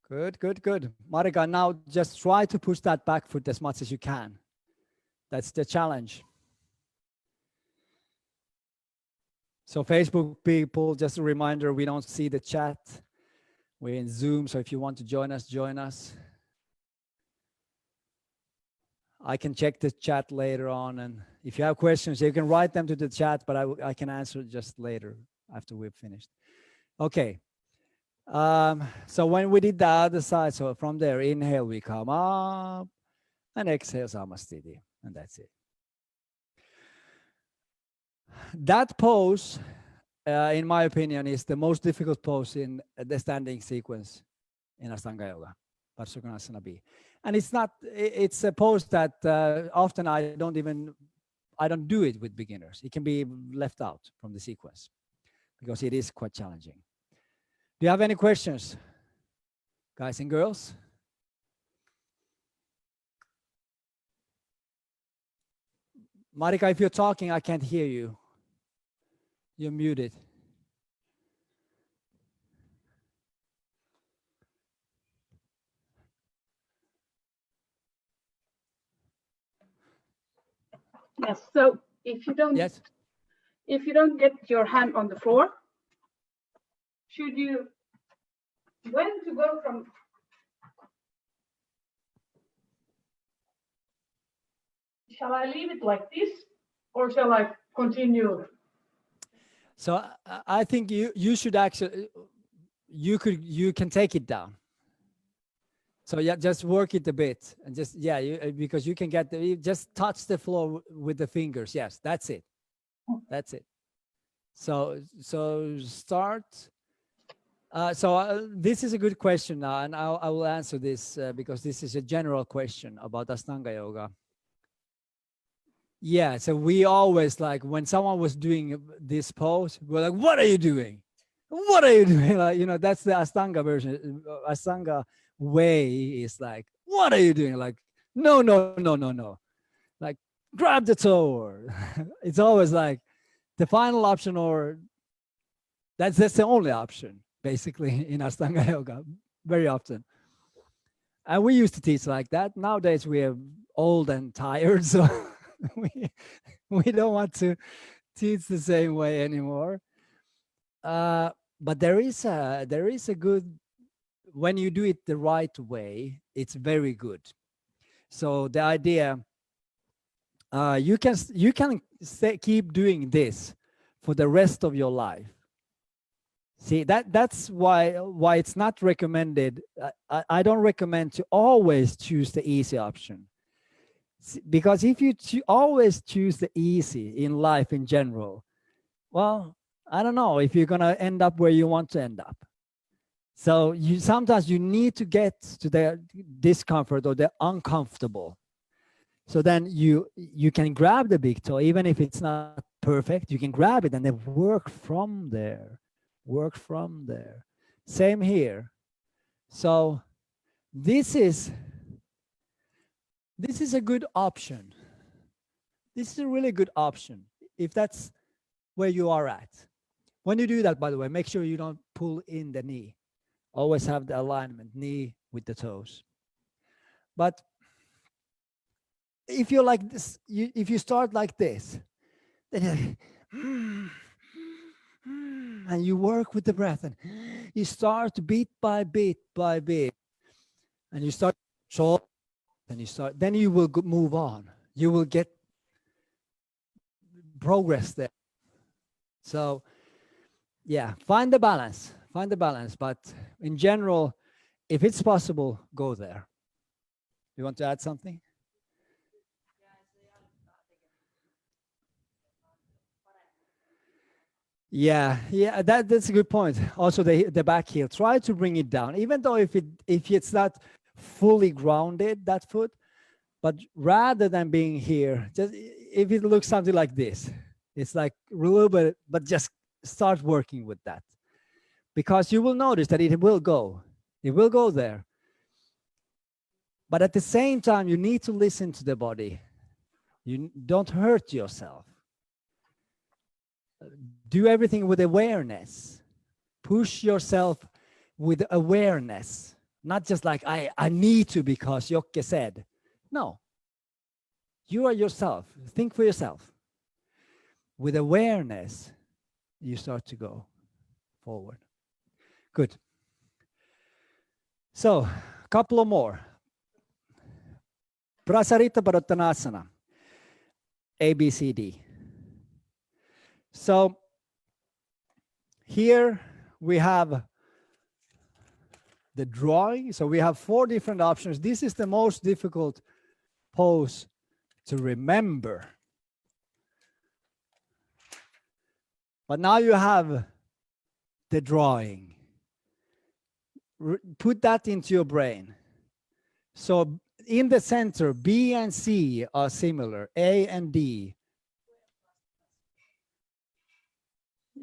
Good, good, good. Marika, now just try to push that back foot as much as you can. That's the challenge. So Facebook people, just a reminder, we don't see the chat. We're in Zoom, so if you want to join us, join us. I can check the chat later on, and if you have questions, you can write them to the chat, but I can answer just later after we've finished. Okay. So when we did the other side, so from there, inhale, we come up, and exhale, Samastiti, and that's it. That pose, in my opinion, is the most difficult pose in the standing sequence in Ashtanga Yoga, Parsvakonasana B. And it's a pose that often I don't do it with beginners. It can be left out from the sequence because it is quite challenging. Do you have any questions, guys and girls? Marika, if you're talking, I can't hear you. You're muted. Yes. So if you don't get your hand on the floor, should you when to go from? Shall I leave it like this, or shall I continue? So I think you should actually you can take it down. So yeah, just work it a bit and just because you can you just touch the floor with the fingers. Yes, that's it. That's it. So start. This is a good question now, and I will answer this because this is a general question about Ashtanga Yoga. Yeah, so we always like when someone was doing this pose, we're like, "What are you doing? What are you doing?" Like, that's the Ashtanga version. Ashtanga way is like, "What are you doing?" Like, no, no, no, no, no. Like, grab the toe. Or it's always like the final option, or that's the only option basically in Ashtanga Yoga very often. And we used to teach like that. Nowadays we are old and tired, so we don't want to teach the same way anymore. But there is a good, when you do it the right way, it's very good. So the idea, you can keep doing this for the rest of your life. See, that's why it's not recommended. I don't recommend to always choose the easy option. Because if you always choose the easy in life in general, well, I don't know if you're going to end up where you want to end up. So sometimes you need to get to the discomfort or the uncomfortable. So then you can grab the big toe, even if it's not perfect, you can grab it and then work from there. Work from there. Same here. So this is a good option. This is a really good option if that's where you are at. When you do that, by the way, make sure you don't pull in the knee. Always have the alignment, knee with the toes. But if you're like this, if you start like this, then and you work with the breath, and you start bit by bit by bit, and you start short, and you start, then you will move on. You will get progress there. So yeah, find the balance, but in general, if it's possible, go there. You want to add something? Yeah, that's a good point. Also, the back heel, try to bring it down, even though if it's not fully grounded, that foot, but rather than being here, just if it looks something like this, it's like a little bit, but just start working with that, because you will notice that it will go there. But at the same time, you need to listen to the body. You don't hurt yourself. Do everything with awareness. Push yourself with awareness, not just like I need to because Jokke said. No, you are yourself. Think for yourself. With awareness, you start to go forward. Good. So, a couple of more. Prasarita Padottanasana, ABCD. So here we have the drawing. So we have 4 different options. This is the most difficult pose to remember. But now you have the drawing. Put that into your brain. So in the center, B and C are similar, A and D.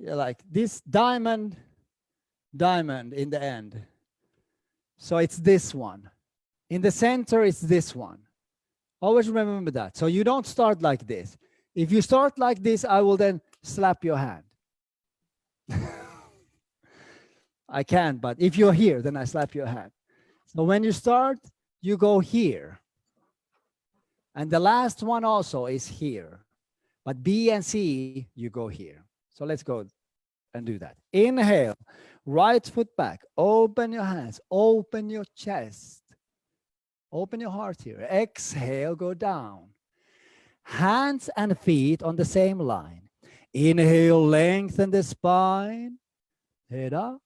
Like this diamond in the end. So it's this one. In the center, it's this one. Always remember that. So you don't start like this. If you start like this, I will then slap your hand. I can't, but if you're here, then I slap your hand. So when you start, you go here. And the last one also is here. But B and C, you go here. So let's go and do that. Inhale, right foot back, open your hands, open your chest, open your heart here. Exhale, go down. Hands and feet on the same line. Inhale, lengthen the spine, head up,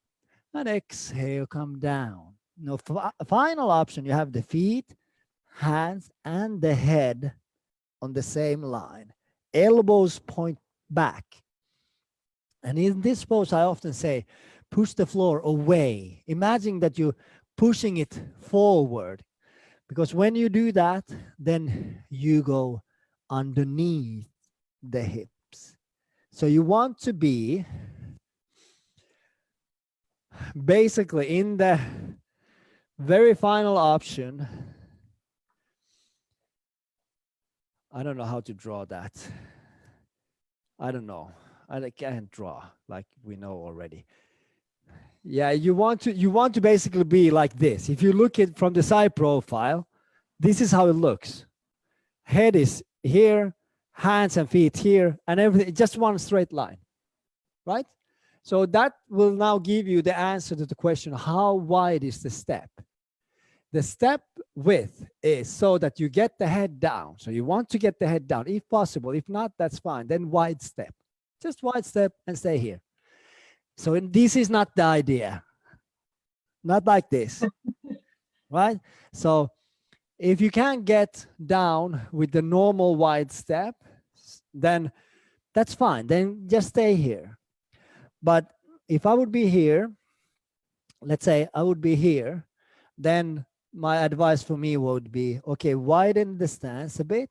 and exhale, come down. Now, final option, you have the feet, hands, and the head on the same line. Elbows point back. And in this pose, I often say, push the floor away. Imagine that you're pushing it forward. Because when you do that, then you go underneath the hips. So you want to be basically in the very final option. I don't know how to draw that. I don't know. I can't draw like we know already. Yeah, you want to basically be like this. If you look at from the side profile, this is how it looks. Head is here, hands and feet here, and everything, just one straight line, right? So that will now give you the answer to the question, how wide is the step? The step width is so that you get the head down. So you want to get the head down, if possible. If not, that's fine. Then wide step. Just wide step and stay here. So this is not the idea. Not like this, right? So if you can't get down with the normal wide step, then that's fine. Then just stay here. But if I would be here, let's say I would be here, then my advice for me would be, okay, widen the stance a bit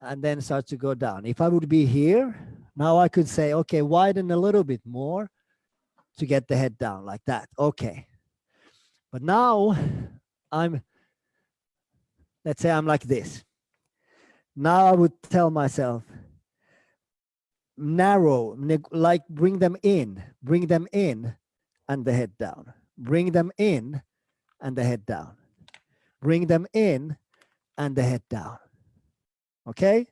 and then start to go down. If I would be here, now I could say, okay, widen a little bit more to get the head down like that. Okay. But now let's say I'm like this. Now I would tell myself, narrow, like bring them in, and the head down. Bring them in and the head down. Bring them in and the head down. Okay?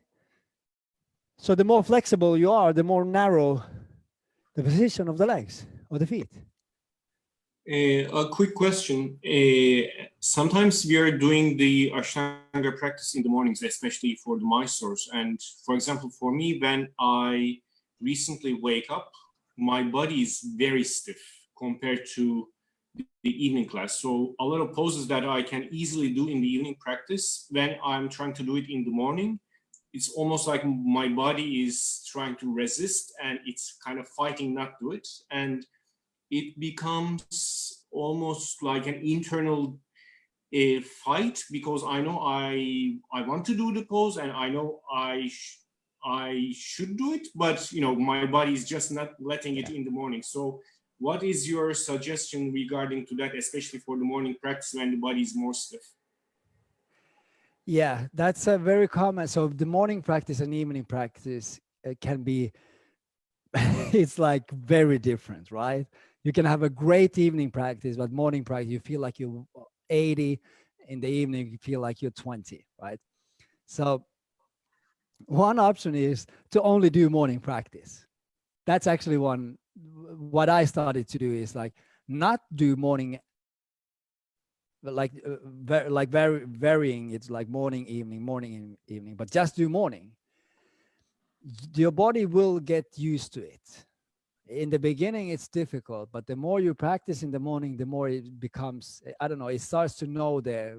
So the more flexible you are, the more narrow the position of the legs or the feet. A quick question. Sometimes we are doing the Ashtanga practice in the mornings, especially for the Mysores. And for example, for me, when I recently wake up, my body is very stiff compared to the evening class. So a lot of poses that I can easily do in the evening practice, when I'm trying to do it in the morning, it's almost like my body is trying to resist and it's kind of fighting not to do it. And it becomes almost like an internal fight, because I know I want to do the pose and I know I should do it, but you know, my body is just not letting it in the morning. So what is your suggestion regarding to that, especially for the morning practice when the body is more stiff? Yeah, that's a very common. So the morning practice and evening practice can be, it's like very different, right? You can have a great evening practice, but morning practice, you feel like you're 80. In the evening, you feel like you're 20, right? So one option is to only do morning practice. That's actually one. What I started to do is like not do morning, like very varying. It's like morning, evening, but just do morning. Your body will get used to it. In the beginning, it's difficult, but the more you practice in the morning, the more it becomes, I don't know, it starts to know the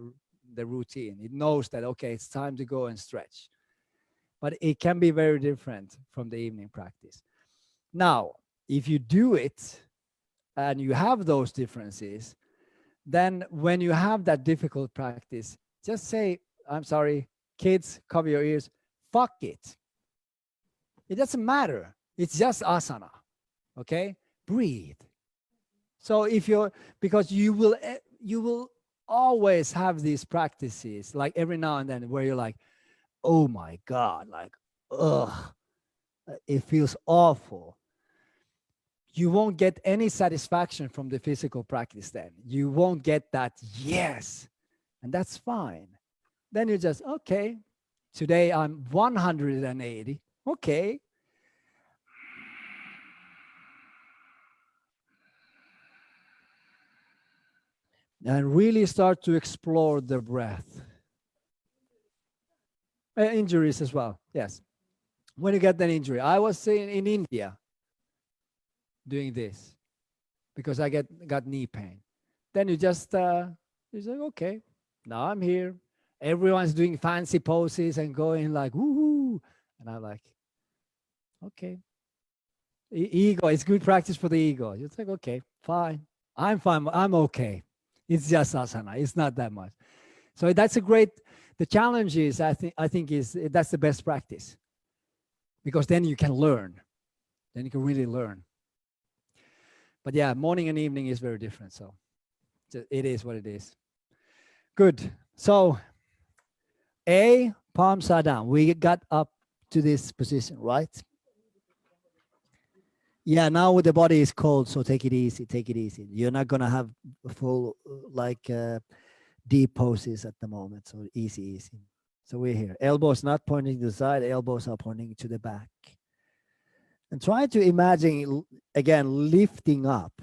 routine. It knows that, okay, it's time to go and stretch. But it can be very different from the evening practice. Now, if you do it and you have those differences, then when you have that difficult practice, just say, I'm sorry, kids, cover your ears, fuck it. It doesn't matter. It's just asana. Okay, breathe. So if you're, because you will always have these practices, like every now and then, where you're like, oh my God, like, ugh, it feels awful. You won't get any satisfaction from the physical practice then. You won't get that yes, and that's fine. Then you just, okay, today I'm 180, okay. And really start to explore the breath. Injuries as well, yes. When you get an injury, I was in India doing this because I got knee pain. Then you just you say, okay, now I'm here. Everyone's doing fancy poses and going like woohoo, and I'm like, okay. Ego, it's good practice for the ego. It's like, okay, fine, I'm fine, I'm okay. It's just asana. It's not that much. So that's a great. The challenge is, I think is that's the best practice, because then you can learn. Then you can really learn. But yeah, morning and evening is very different. So it is what it is. Good. So palms are down. We got up to this position, right? Yeah, now the body is cold, so take it easy. Take it easy. You're not gonna have full like deep poses at the moment. So easy. So we're here. Elbows not pointing to the side. Elbows are pointing to the back. And try to imagine, again, lifting up.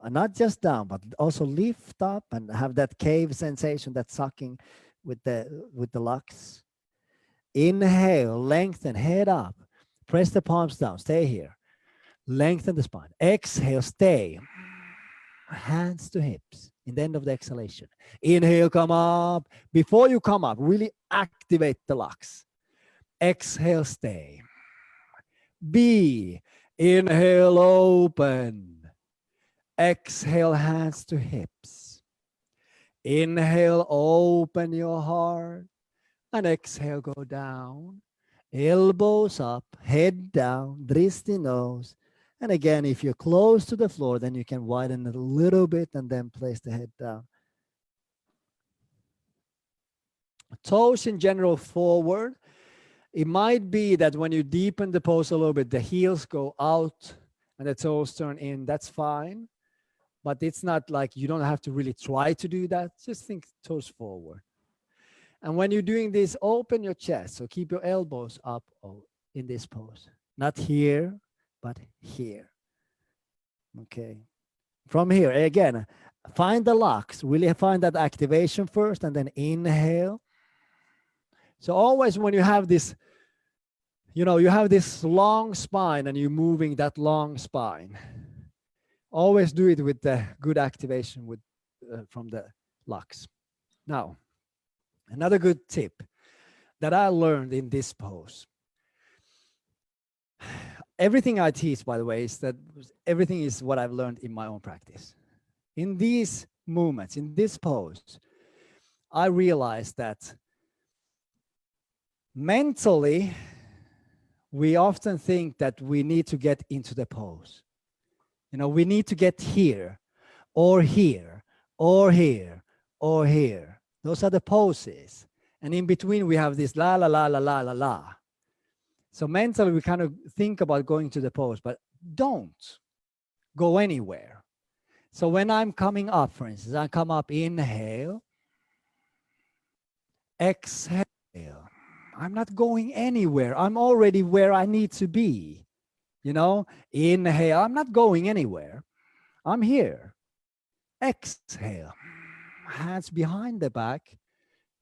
And not just down, but also lift up and have that cave sensation, that sucking with the locks. Inhale, lengthen, head up. Press the palms down. Stay here. Lengthen the spine. Exhale, stay. Hands to hips in the end of the exhalation. Inhale, come up. Before you come up, really activate the locks. Exhale, stay. B, inhale, open. Exhale, hands to hips. Inhale, open your heart. And exhale, go down. Elbows up, head down, drishti nose. And again, if you're close to the floor, then you can widen it a little bit and then place the head down. Toes in general forward. It might be that when you deepen the pose a little bit, the heels go out and the toes turn in. That's fine. But it's not like you don't have to really try to do that. Just think toes forward. And when you're doing this, open your chest. So keep your elbows up in this pose. Not here, but here. Okay. From here, again, find the locks. Really find that activation first and then inhale. So always when you have this, you have this long spine and you're moving that long spine, always do it with the good activation from the locks. Now, another good tip that I learned in this pose. Everything I teach, by the way, is that everything is what I've learned in my own practice. In these movements, in this pose, I realized that mentally, we often think that we need to get into the pose. We need to get here, or here, or here, or here. Those are the poses. And in between, we have this la, la, la, la, la, la, la. So mentally, we kind of think about going to the pose, but don't go anywhere. So when I'm coming up, for instance, I come up, inhale, exhale. I'm not going anywhere. I'm already where I need to be. Inhale, I'm not going anywhere. I'm here. Exhale, hands behind the back.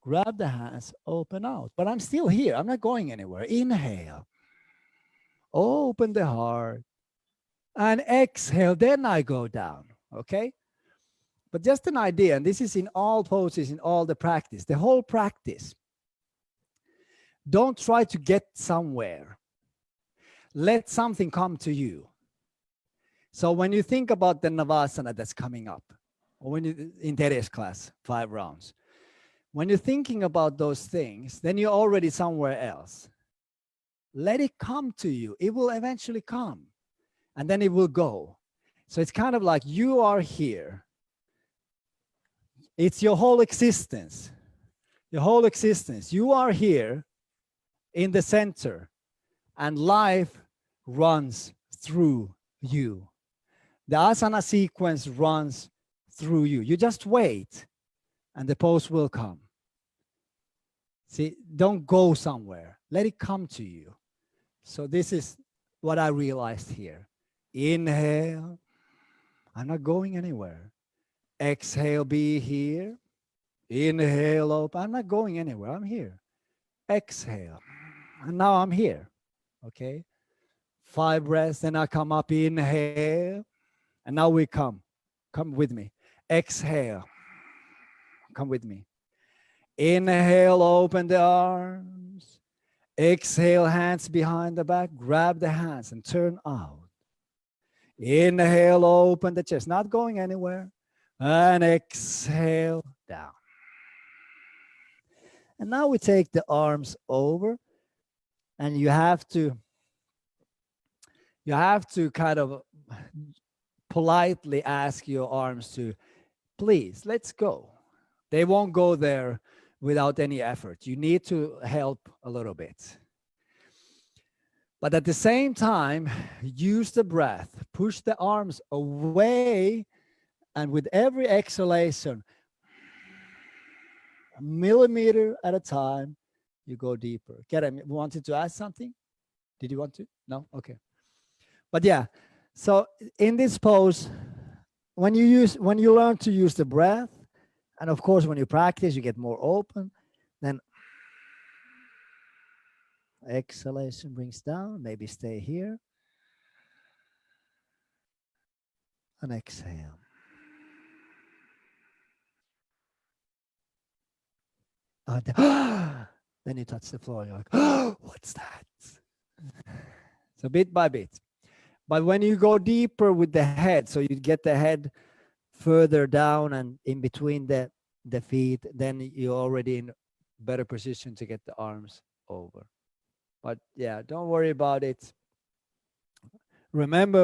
Grab the hands, open out. But I'm still here. I'm not going anywhere. Inhale. Open the heart. And exhale. Then I go down. Okay? But just an idea, and this is in all poses, in all the practice, the whole practice. Don't try to get somewhere. Let something come to you. So when you think about the Navasana that's coming up, or when you in Tere's class, 5 rounds, when you're thinking about those things, then you're already somewhere else. Let it come to you. It will eventually come. And then it will go. So it's kind of like you are here. It's your whole existence. Your whole existence. You are here in the center. And life runs through you. The asana sequence runs through you. You just wait. And the pose will come. See, don't go somewhere. Let it come to you. So this is what I realized here. Inhale. I'm not going anywhere. Exhale, be here. Inhale, open. I'm not going anywhere. I'm here. Exhale. And now I'm here. Okay. 5 breaths. Then I come up. Inhale. And now we come. Come with me. Exhale. Come with me. Inhale, open the arms. Exhale, hands behind the back. Grab the hands and turn out. Inhale, open the chest. Not going anywhere. And exhale, down. And now we take the arms over. And you have to kind of politely ask your arms to, please, let's go. They won't go there without any effort. You need to help a little bit. But at the same time, use the breath. Push the arms away. And with every exhalation, a millimeter at a time, you go deeper. Kerem, wanted to ask something? Did you want to? No? Okay. But yeah, so in this pose, when you learn to use the breath, and of course, when you practice, you get more open, then exhalation brings down, maybe stay here. And exhale. Then you touch the floor, you're like, oh, what's that? So bit by bit. But when you go deeper with the head, so you get the head further down and in between the feet, then you're already in better position to get the arms over. But yeah, don't worry about it. Remember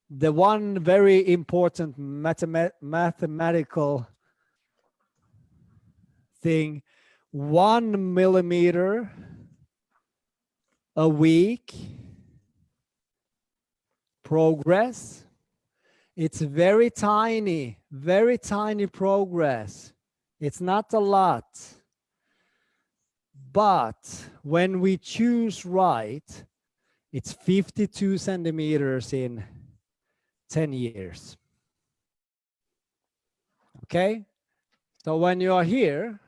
the one very important mathematical thing, 1 millimeter a week progress. It's very tiny progress. It's not a lot. But when we choose right, it's 52 centimeters in 10 years. Okay? So when you are here,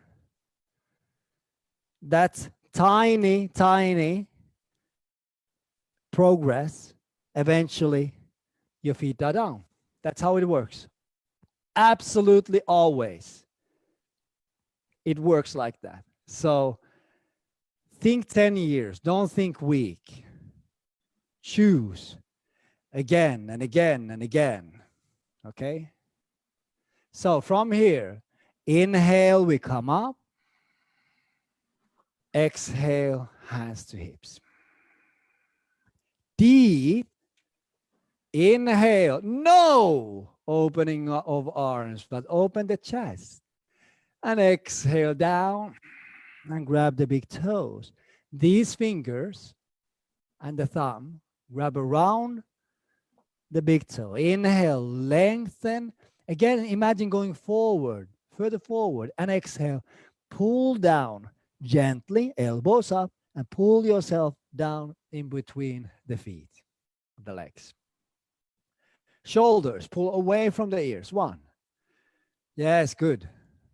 that's tiny progress. Eventually, your feet are down. That's how it works. Absolutely always. It works like that. So think 10 years. Don't think week. Choose again and again and again. Okay? So from here, inhale, we come up. Exhale, hands to hips. Deep. Inhale, no opening of arms, but open the chest. And exhale down and grab the big toes. These fingers and the thumb grab around the big toe. Inhale, lengthen. Again, imagine going forward, further forward, and exhale. Pull down gently, elbows up, and pull yourself down in between the feet, the legs. Shoulders, pull away from the ears. 1. Yes, good.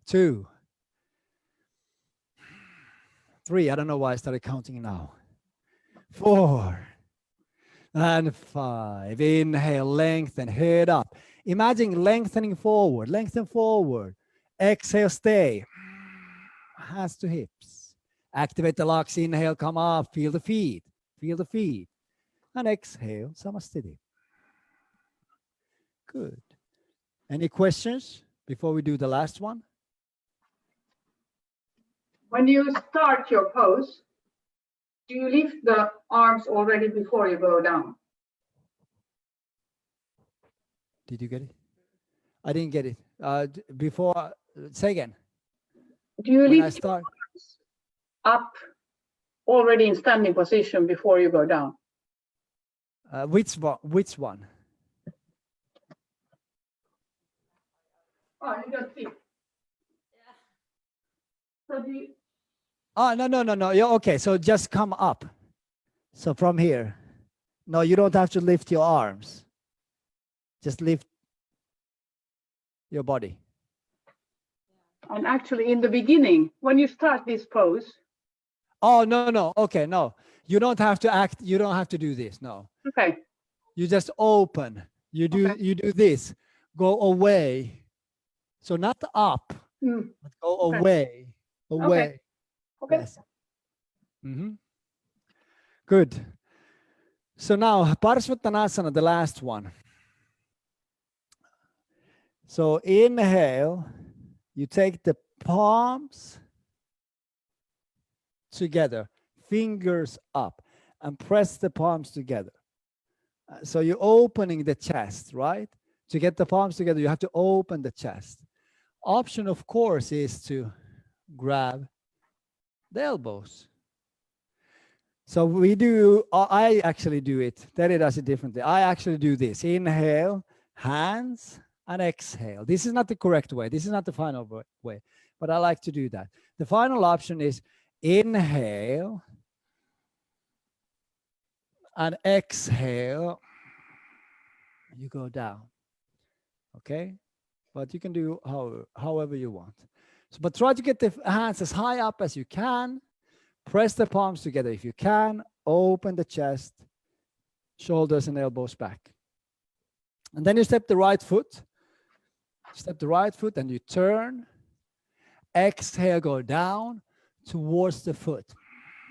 2. 3. I don't know why I started counting now. 4. And 5. Inhale, lengthen, head up. Imagine lengthening forward, lengthen forward. Exhale, stay. Hands to hips. Activate the locks. Inhale, come up. Feel the feet. Feel the feet. And exhale, Samastiti. Good. Any questions before we do the last one? When you start your pose, do you lift the arms already before you go down? Did you get it? I didn't get it. Before, say again. Do you When lift I start your arms up already in standing position before you go down? which one? Oh, you don't see. So do you... Oh, no. Yeah, okay, so just come up. So from here. No, you don't have to lift your arms. Just lift your body. And actually in the beginning, when you start this pose. Oh, no. Okay, no. You don't have to act. You don't have to do this. No. Okay. You just open. You do this. Go away. So not up. But go away. Away. Okay. Yes. Good. So now Parshvattanasana, the last one. So inhale, you take the palms together, fingers up, and press the palms together. So you're opening the chest, right? To get the palms together, you have to open the chest. Option, of course, is to grab the elbows. So we do, I actually do it. Terry does it differently. I actually do this. Inhale, hands, and exhale. This is not the correct way. This is not the final way, but I like to do that. The final option is inhale and exhale. You go down. Okay? But you can do however you want. So, but try to get the hands as high up as you can. Press the palms together if you can. Open the chest, shoulders and elbows back. And then you step the right foot. Step the right foot and you turn. Exhale, go down towards the foot.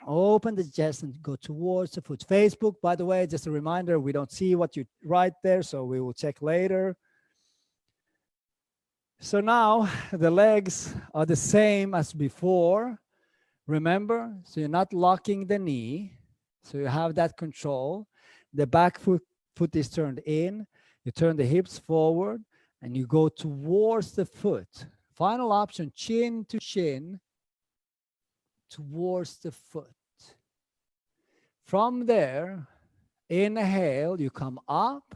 Open the chest and go towards the foot. Facebook, by the way, just a reminder, we don't see what you write there, so we will check later. So now the legs are the same as before. Remember, so you're not locking the knee. So you have that control. The back foot is turned in. You turn the hips forward and you go towards the foot. Final option, chin to chin, towards the foot. From there, inhale, you come up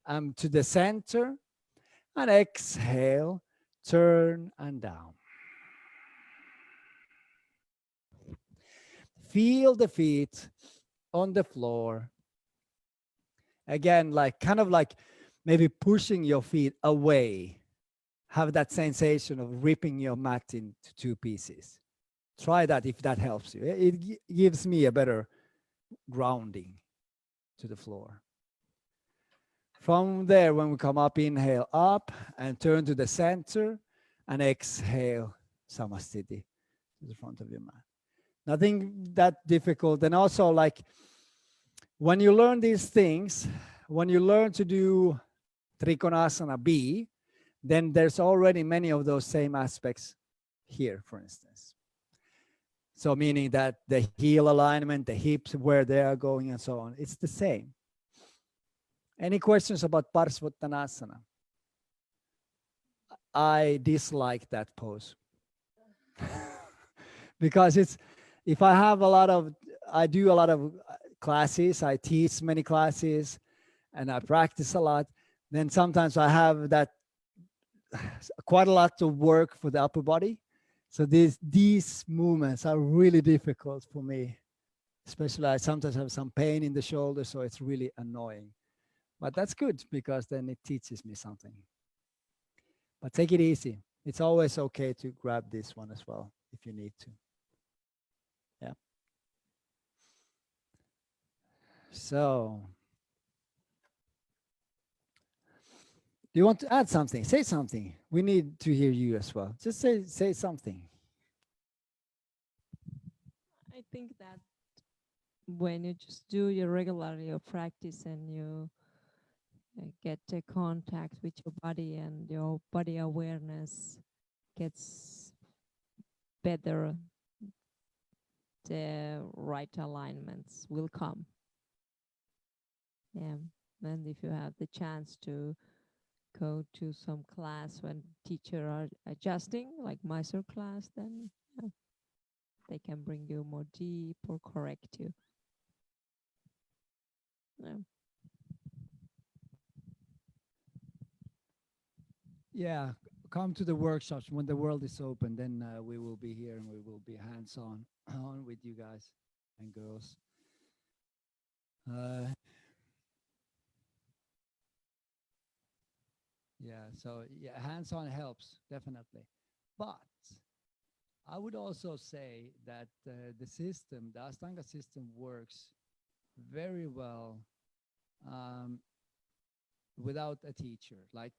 to the center, and exhale, turn and down. Feel the feet on the floor. Again, like kind of like maybe pushing your feet away. Have that sensation of ripping your mat into two pieces. Try that if that helps you. It gives me a better grounding to the floor. From there, when we come up, inhale up and turn to the center and exhale, Samasthiti, to the front of your mat. Nothing that difficult. And also, like, when you learn these things, when you learn to do Trikonasana B, then there's already many of those same aspects here, for instance. So meaning that the heel alignment, the hips, where they are going and so on, it's the same. Any questions about Parsvottanasana? I dislike that pose. Because it's, if I have I do a lot of classes, I teach many classes, and I practice a lot, then sometimes I have that quite a lot of work for the upper body. So these movements are really difficult for me, especially I sometimes have some pain in the shoulder, so it's really annoying. But that's good because then it teaches me something. But take it easy. It's always okay to grab this one as well if you need to. Yeah. So, do you want to add something? Say something. We need to hear you as well. Just say something. I think that when you just do your regular practice and you get a contact with your body and your body awareness gets better, the right alignments will come. Yeah, and if you have the chance to go to some class when teacher are adjusting, like Mysore class, then yeah, they can bring you more deep or correct you. Yeah. Yeah, come to the workshops when the world is open. Then we will be here and we will be hands-on with you guys and girls. Yeah, so yeah, hands-on helps definitely, but I would also say that the system, the Ashtanga system, works very well without a teacher. Like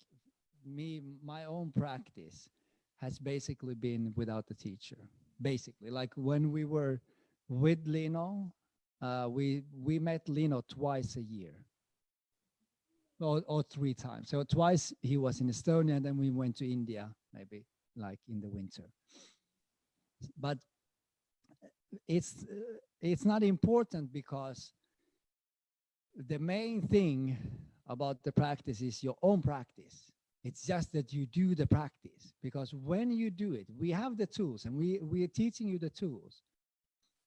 me, my own practice has basically been without a teacher. Basically, like when we were with Lino, we met Lino twice a year. Or 3 times. So twice he was in Estonia, and then we went to India, maybe like in the winter. But it's not important because the main thing about the practice is your own practice. It's just that you do the practice, because when you do it, we have the tools and we are teaching you the tools.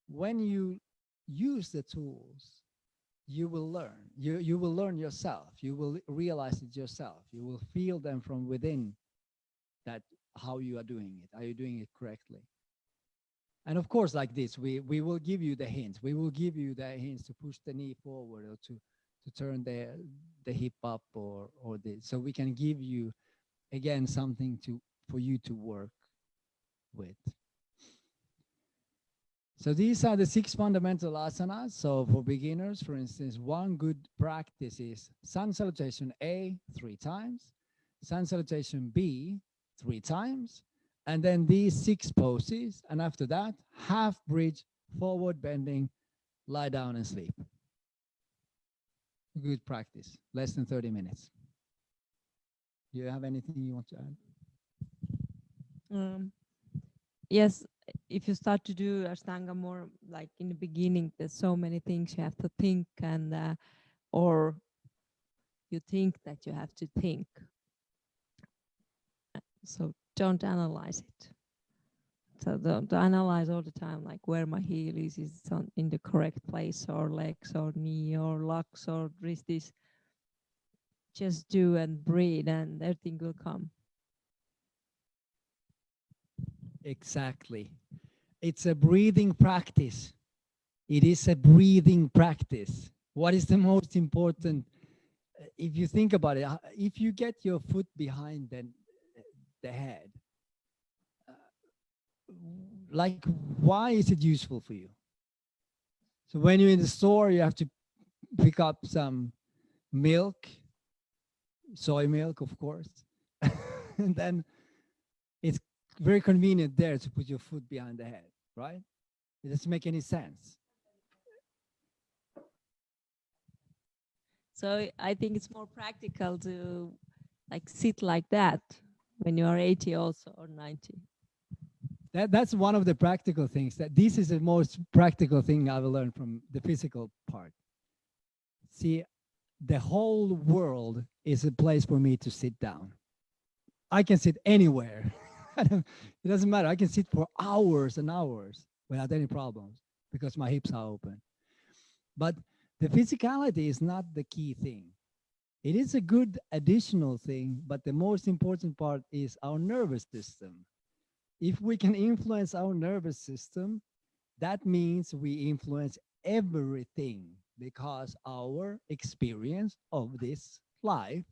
When you use the tools, you will learn. You will learn yourself. You will realize it yourself. You will feel them from within, that how you are doing it. Are you doing it correctly? And of course, like this, we will give you the hints. We will give you the hints to push the knee forward or to turn the hip up or so we can give you, again, something for you to work with. So these are the 6 fundamental asanas. So for beginners, for instance, one good practice is sun salutation A 3 times, sun salutation B 3 times, and then these 6 poses. And after that, half bridge forward bending, lie down and sleep. Good practice, less than 30 minutes. Do you have anything you want to add? Yes, if you start to do Ashtanga more, like in the beginning, there's so many things you have to think, and or you think that you have to think. So don't analyze it. So don't analyze all the time, like where my heel is it in the correct place, or legs, or knee, or locks, or wrists. Just do and breathe, and everything will come. Exactly. It's a breathing practice. It is a breathing practice. What is the most important? If you think about it, if you get your foot behind the head, like, why is it useful for you? So when you're in the store, you have to pick up some milk, soy milk, of course. And then it's very convenient there to put your foot behind the head, right? It doesn't make any sense. So I think it's more practical to like sit like that when you are 80 also, or 90. That's one of the practical things. That this is the most practical thing I've learned from the physical part. See, the whole world is a place for me to sit down. I can sit anywhere. It doesn't matter. I can sit for hours and hours without any problems because my hips are open. But the physicality is not the key thing. It is a good additional thing, but the most important part is our nervous system. If we can influence our nervous system, that means we influence everything, because our experience of this life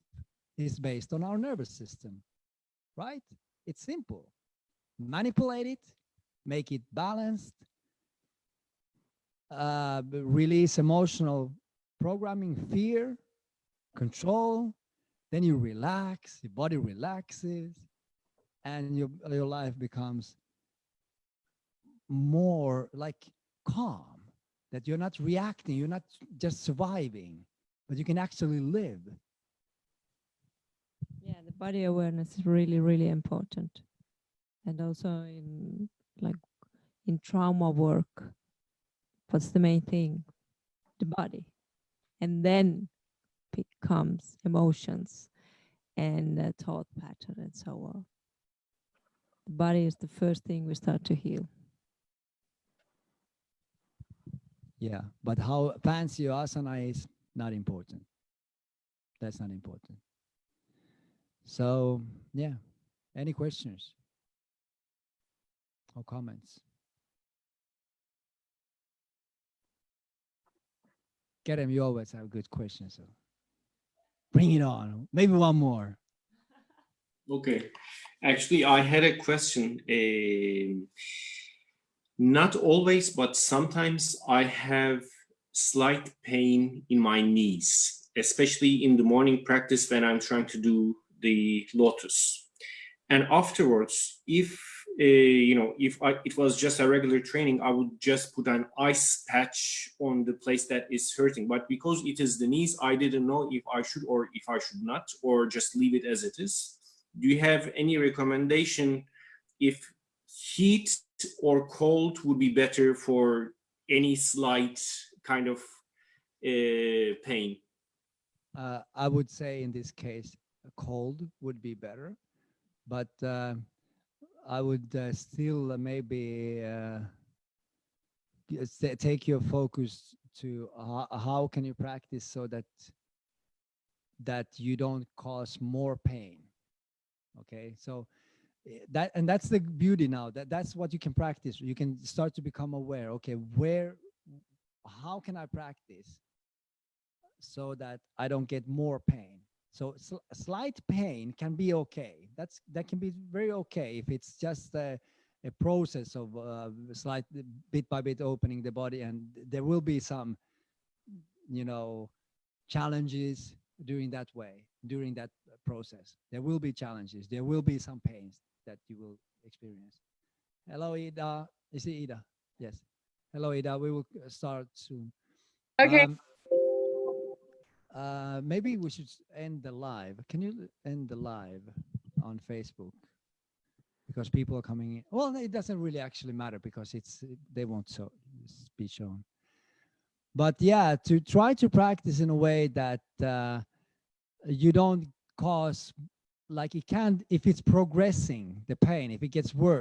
is based on our nervous system, right? It's simple. Manipulate it, make it balanced, release emotional programming, fear, control, then you relax, your body relaxes, and your life becomes more like calm, that you're not reacting, you're not just surviving, but you can actually live. Yeah, the body awareness is really, really important. And also in trauma work, what's the main thing? The body. And then becomes emotions and thought pattern and so on. The body is the first thing we start to heal. Yeah, but how fancy your asana is not important. That's not important. So yeah, any questions or comments? Kerem, you always have good questions, so bring it on. Maybe one more. Okay. Actually, I had a question. Not always, but sometimes I have slight pain in my knees, especially in the morning practice when I'm trying to do the lotus. And afterwards, if it was just a regular training, I would just put an ice patch on the place that is hurting. But because it is the knees, I didn't know if I should or if I should not, or just leave it as it is. Do you have any recommendation if heat or cold would be better for any slight kind of pain? I would say in this case, cold would be better, but I would still maybe take your focus to how can you practice so that you don't cause more pain. Okay, so that's the beauty now. That's what you can practice. You can start to become aware. Okay, how can I practice so that I don't get more pain? So slight pain can be okay. That can be very okay if it's just a process of slight bit by bit opening the body, and there will be some, challenges during that process. There will be challenges. There will be some pains that you will experience. Hello, Ida. Is it Ida? Yes. Hello, Ida. We will start soon. Okay. Maybe we should end the live. Can you end the live on Facebook? Because people are coming in. Well, it doesn't really actually matter because they won't be shown. But yeah, to try to practice in a way that you don't cause, like it can't, if it's progressing, the pain, if it gets worse,